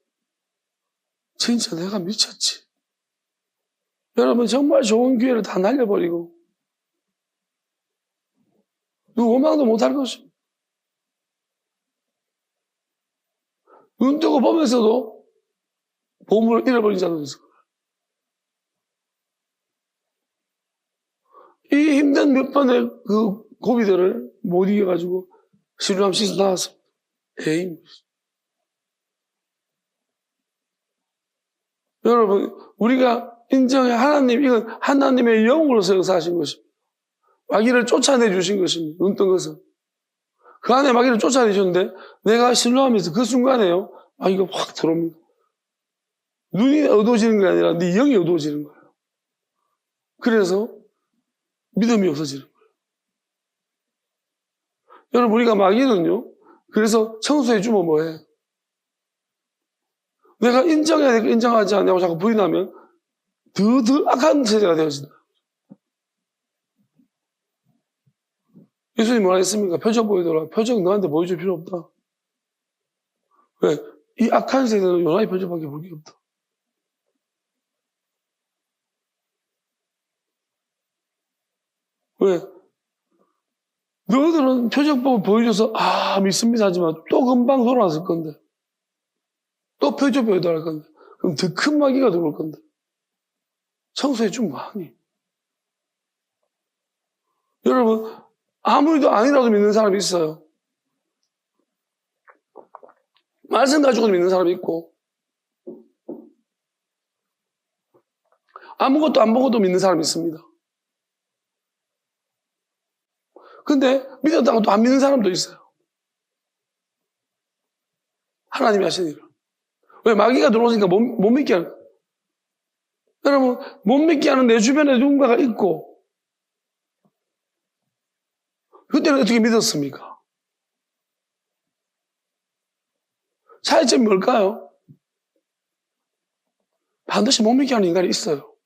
A: 진짜 내가 미쳤지. 여러분 정말 좋은 기회를 다 날려버리고 누구 원망도 못할 것입니다. 눈 뜨고 보면서도 보물을 잃어버린 자도 있을 거예요. 이 힘든 몇 번의 그 고비들을 못 이겨가지고 시루함 씻어 나왔습니다. 여러분 우리가 인정해 하나님 이건 하나님의 영으로서 역사하신 것입니다. 마귀를 쫓아내 주신 것입니다. 눈 뜬 것은. 그 안에 마귀를 쫓아내셨는데 내가 신뢰하면서 그 순간에요. 마귀가 확 들어옵니다. 눈이 어두워지는 게 아니라 네 영이 어두워지는 거예요. 그래서 믿음이 없어지는 거예요. 여러분, 우리가 마귀는요, 그래서 청소해 주면 뭐해? 내가 인정해야 되고 인정하지 않냐고 자꾸 부인하면 더 악한 세대가 되어진다. 예수님 뭐라 했습니까? 표적 보이더라. 표적 너한테 보여줄 필요 없다. 왜? 이 악한 세대는 요나의 표적밖에 볼 게 없다. 왜? 너희들은 표적 보고 보여줘서 믿습니다 하지만 또 금방 돌아왔을 건데 또 표적 보여달라 할 건데 그럼 더 큰 마귀가 들어올 건데 청소해 주면 뭐하니? 여러분, 아무리도 아니라도 믿는 사람이 있어요. 말씀 가지고도 믿는 사람이 있고 아무것도 안 보고도 믿는 사람이 있습니다. 근데 믿었다고 또 안 믿는 사람도 있어요. 하나님이 하신 일을. 왜? 마귀가 들어오니까 못 믿게 하는 거예요. 여러분, 못 믿게 하는 내 주변에 누군가가 있고 그때는 어떻게 믿었습니까? 차이점이 뭘까요? 반드시 못 믿게 하는 인간이 있어요.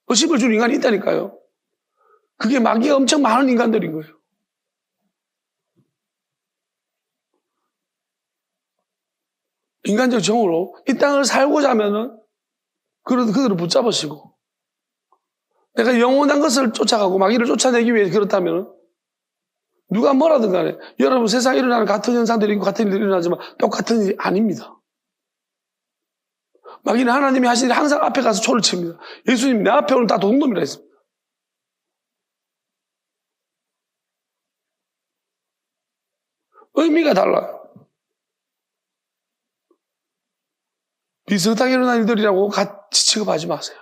A: 의심을 주는 인간이 있다니까요. 그게 마귀가 엄청 많은 인간들인 거예요. 인간적 정으로 이 땅을 살고자 하면은 그들을 붙잡으시고 내가 영원한 것을 쫓아가고 마귀를 쫓아내기 위해 그렇다면 누가 뭐라든 간에 여러분 세상에 일어나는 같은 현상들이 있고 같은 일들이 일어나지만 똑같은 일이 아닙니다. 마귀는 하나님이 하신 일 항상 앞에 가서 초를 칩니다. 예수님 내 앞에 오늘 다 도둑놈이라 했습니다. 의미가 달라요. 비슷하게 일어난 일들이라고 같이 취급하지 마세요.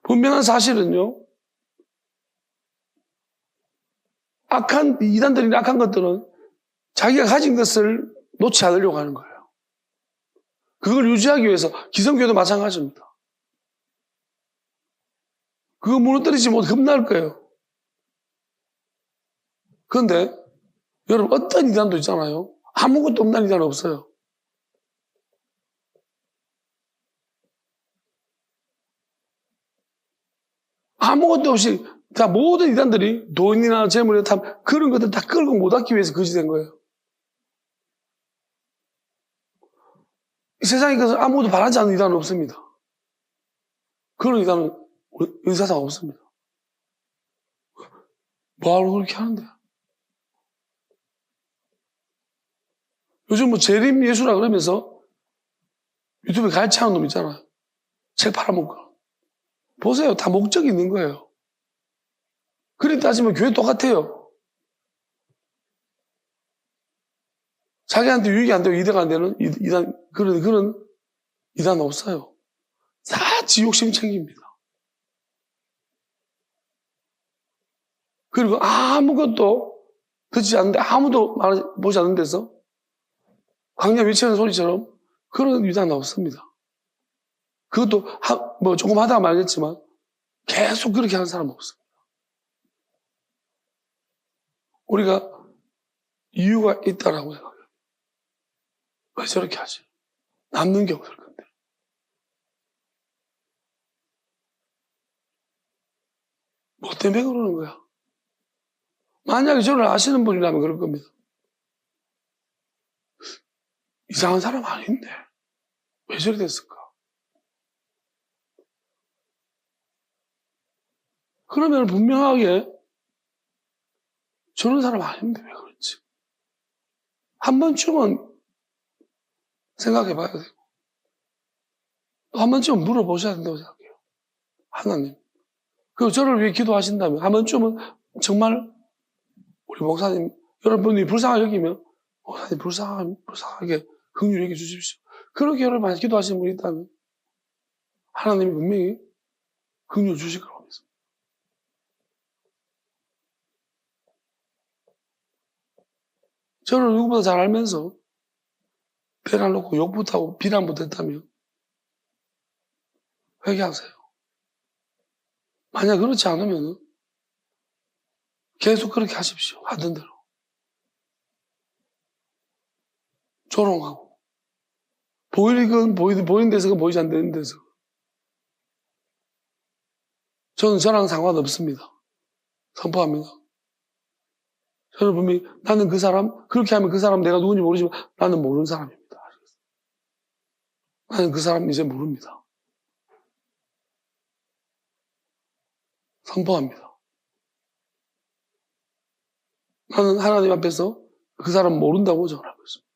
A: 분명한 사실은요, 악한 이단들이나 악한 것들은 자기가 가진 것을 놓지 않으려고 하는 거예요. 그걸 유지하기 위해서 기성교회도 마찬가지입니다. 그거 무너뜨리지 못해 겁날 거예요. 그런데 여러분 어떤 이단도 있잖아요. 아무것도 없는 이단은 없어요. 아무것도 없이 다 모든 이단들이 돈이나 재물이나 다 그런 것들 다 끌고 못 얻기 위해서 거짓된 거예요. 이 세상에 가서 아무것도 바라지 않는 이단은 없습니다. 그런 이단은 의사상 없습니다. 뭐하러 그렇게 하는데? 요즘 재림 예수라 그러면서 유튜브에 가르치 하는 놈 있잖아요. 책 팔아먹고. 보세요. 다 목적이 있는 거예요. 그렇게 따지면 교회 똑같아요. 자기한테 유익이 안 되고 이득 안 되는 이단, 그런 이단 없어요. 다 지욕심 챙깁니다. 그리고 아무것도 듣지 않는데 아무도 보지 않는 데서 광야 외치는 소리처럼 그런 이단 없습니다. 그것도 조금 하다가 말겠지만 계속 그렇게 하는 사람은 없습니다. 우리가 이유가 있다라고 생각해요. 왜 저렇게 하지? 남는 게 없을 건데. 뭐 때문에 그러는 거야? 만약에 저를 아시는 분이라면 그럴 겁니다. 이상한 사람 아닌데 왜 저리 됐을까? 그러면 분명하게 저런 사람 아닌데 왜 그렇지? 한 번쯤은 생각해 봐야 되고 한 번쯤은 물어보셔야 된다고 생각해요. 하나님. 그리고 저를 위해 기도하신다면 한 번쯤은 정말 우리 목사님 여러분이 불쌍하게 여기면 목사님 불쌍하게 긍휼히 여겨 주십시오. 그렇게 여러분 많이 기도하시는 분이 있다면 하나님이 분명히 긍휼 주실 거라고 믿습니다. 저를 누구보다 잘 알면서 배를 놓고 욕부터 하고 비난부터 했다면 회개하세요. 만약 그렇지 않으면 계속 그렇게 하십시오. 하던 대로. 조롱하고. 보이는 데서 보이지 않는 데서. 저는 저랑 상관없습니다. 선포합니다. 저는 분명히 나는 그 사람, 그렇게 하면 그 사람 내가 누군지 모르지만 나는 모르는 사람입니다. 나는 그 사람 이제 모릅니다. 선포합니다. 나는 하나님 앞에서 그 사람 모른다고 전하고 있습니다.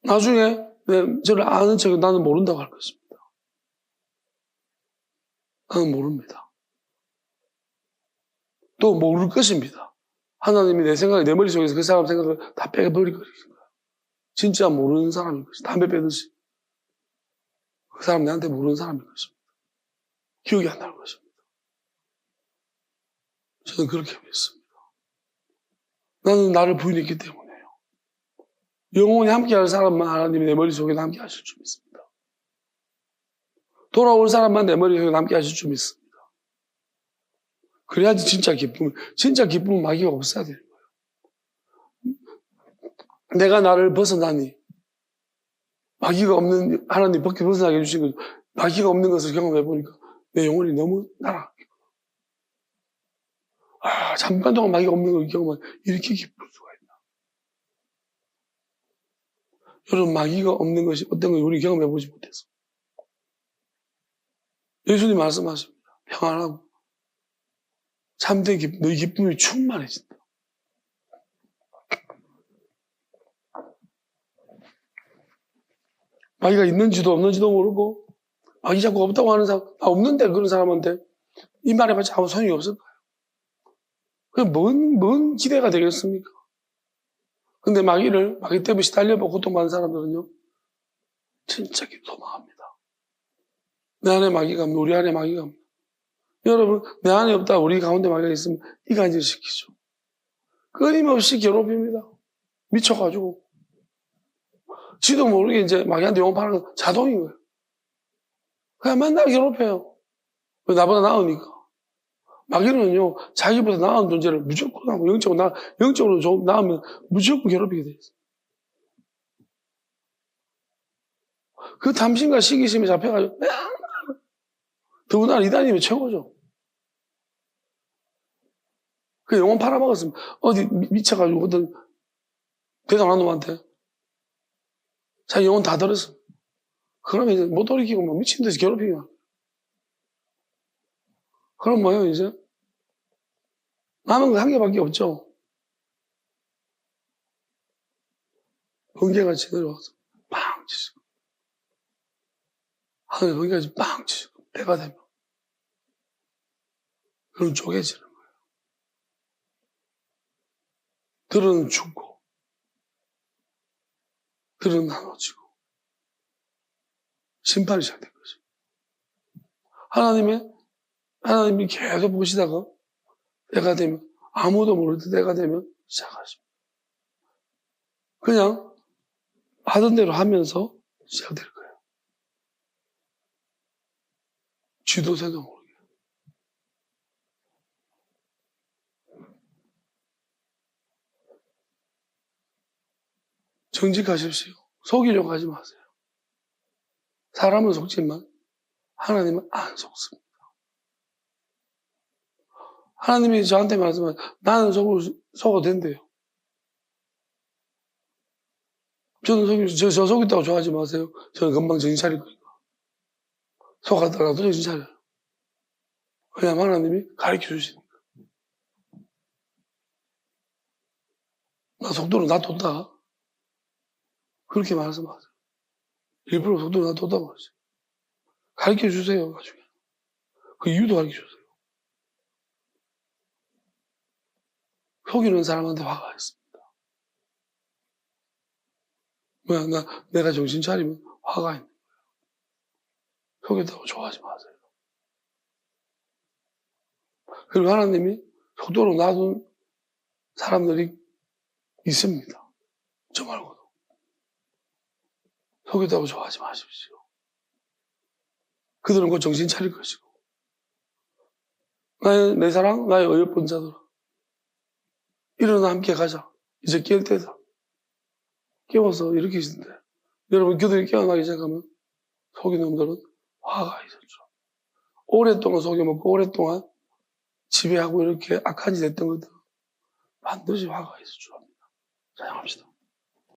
A: 나중에 저를 아는 척 나는 모른다고 할 것입니다. 나는 모릅니다. 또 모를 것입니다. 하나님이 내 생각을, 내 머릿속에서 그 사람 생각을 다 빼버릴 것입니다. 진짜 모르는 사람인 것입니다. 담배 빼듯이. 그 사람 내한테 모르는 사람인 것입니다. 기억이 안 날 것입니다. 저는 그렇게 믿습니다. 나는 나를 부인했기 때문에요. 영원히 함께할 사람만 하나님이 내 머릿속에 함께 하실 줄 믿습니다. 돌아올 사람만 내 머릿속에 함께 하실 줄 믿습니다. 그래야지 진짜 기쁨은 마귀가 없어야 되는 거예요. 내가 나를 벗어나니 마귀가 없는 하나님 밖에 벗어나게 해주신 거죠. 마귀가 없는 것을 경험해 보니까 내 영혼이 너무 날아가요. 잠깐 동안 마귀가 없는 걸 경험하면 이렇게 기쁠 수가 있나. 여러분, 마귀가 없는 것이 어떤 걸 우리 경험해 보지 못해서. 예수님 말씀하십니다. 평안하고 참된 기쁨, 너희 기쁨이 충만해진다. 마귀가 있는지도 없는지도 모르고 마귀 자꾸 없다고 하는 사람, 없는데 그런 사람한테 이 말해봤자 아무 소용이 없을 거예요. 그게 뭔 기대가 되겠습니까? 근데 마귀 때문에 시달려보고 고통받는 사람들은요, 진짜 소망합니다. 내 안에 마귀가 없는, 우리 안에 마귀가 없는. 여러분, 내 안에 없다, 우리 가운데 마귀가 있으면 이간질 시키죠. 끊임없이 괴롭힙니다. 미쳐가지고. 지도 모르게 이제 마귀한테 용파는 건 자동인 거예요. 그냥 맨날 괴롭혀요. 왜 나보다 나으니까. 마귀는요, 자기보다 나은 존재를 무조건 하고, 영적으로 좀 나으면 무조건 괴롭히게 돼 있어요. 그 탐심과 시기심에 잡혀가지고, 더군다나 이단이면 최고죠. 그 영혼 팔아먹었으면, 어디 미쳐가지고, 어떤 대단한 놈한테 자기 영혼 다 들었어. 그러면 이제 못 돌이키고 막 미친 듯이 괴롭히면. 그럼 뭐예요, 이제? 남은 거 한 개밖에 없죠. 번개같이 내려와서 빵 치시고. 하늘에 번개같이 빵 치시고. 때가 되면. 그럼 쪼개지는 거예요. 들은 죽고. 들은 나눠지고. 심판이 시작된 거죠. 하나님이 계속 보시다가 때가 되면, 아무도 모를 때 때가 되면 시작하십니다. 그냥 하던 대로 하면서 시작될 거예요. 쥐도 새도 모르게. 정직하십시오. 속이려고 하지 마세요. 사람은 속지만 하나님은 안 속습니다. 하나님이 저한테 말씀하신 나는 속어도 된대요. 저는 저 속였다고 좋아하지 마세요. 저는 금방 정신 차릴 거니까. 속았다가도 정신 차려요. 왜냐하면 하나님이 가르쳐 주시니까. 나 속도로 놔뒀다. 그렇게 말씀하세요. 일부러 속도로 놔뒀다고 하죠. 가르쳐 주세요. 나중에. 그 이유도 가르쳐 주세요. 속이는 사람한테 화가 있습니다. 왜? 내가 정신 차리면 화가 있는 거예요. 속였다고 좋아하지 마세요. 그리고 하나님이 속도로 놔둔 사람들이 있습니다. 저 말고도. 속였다고 좋아하지 마십시오. 그들은 곧 정신 차릴 것이고. 내 사랑, 나의 어여쁜 자들아. 일어나 함께 가자. 이제 깰 때다. 깨워서 이렇게 있는데. 여러분, 그들이 깨어나기 시작하면 속인 놈들은 화가 있었죠. 오랫동안 속여먹고 오랫동안 지배하고 이렇게 악한 짓 했던 것들은 반드시 화가 있을 줄 압니다. 사용합시다.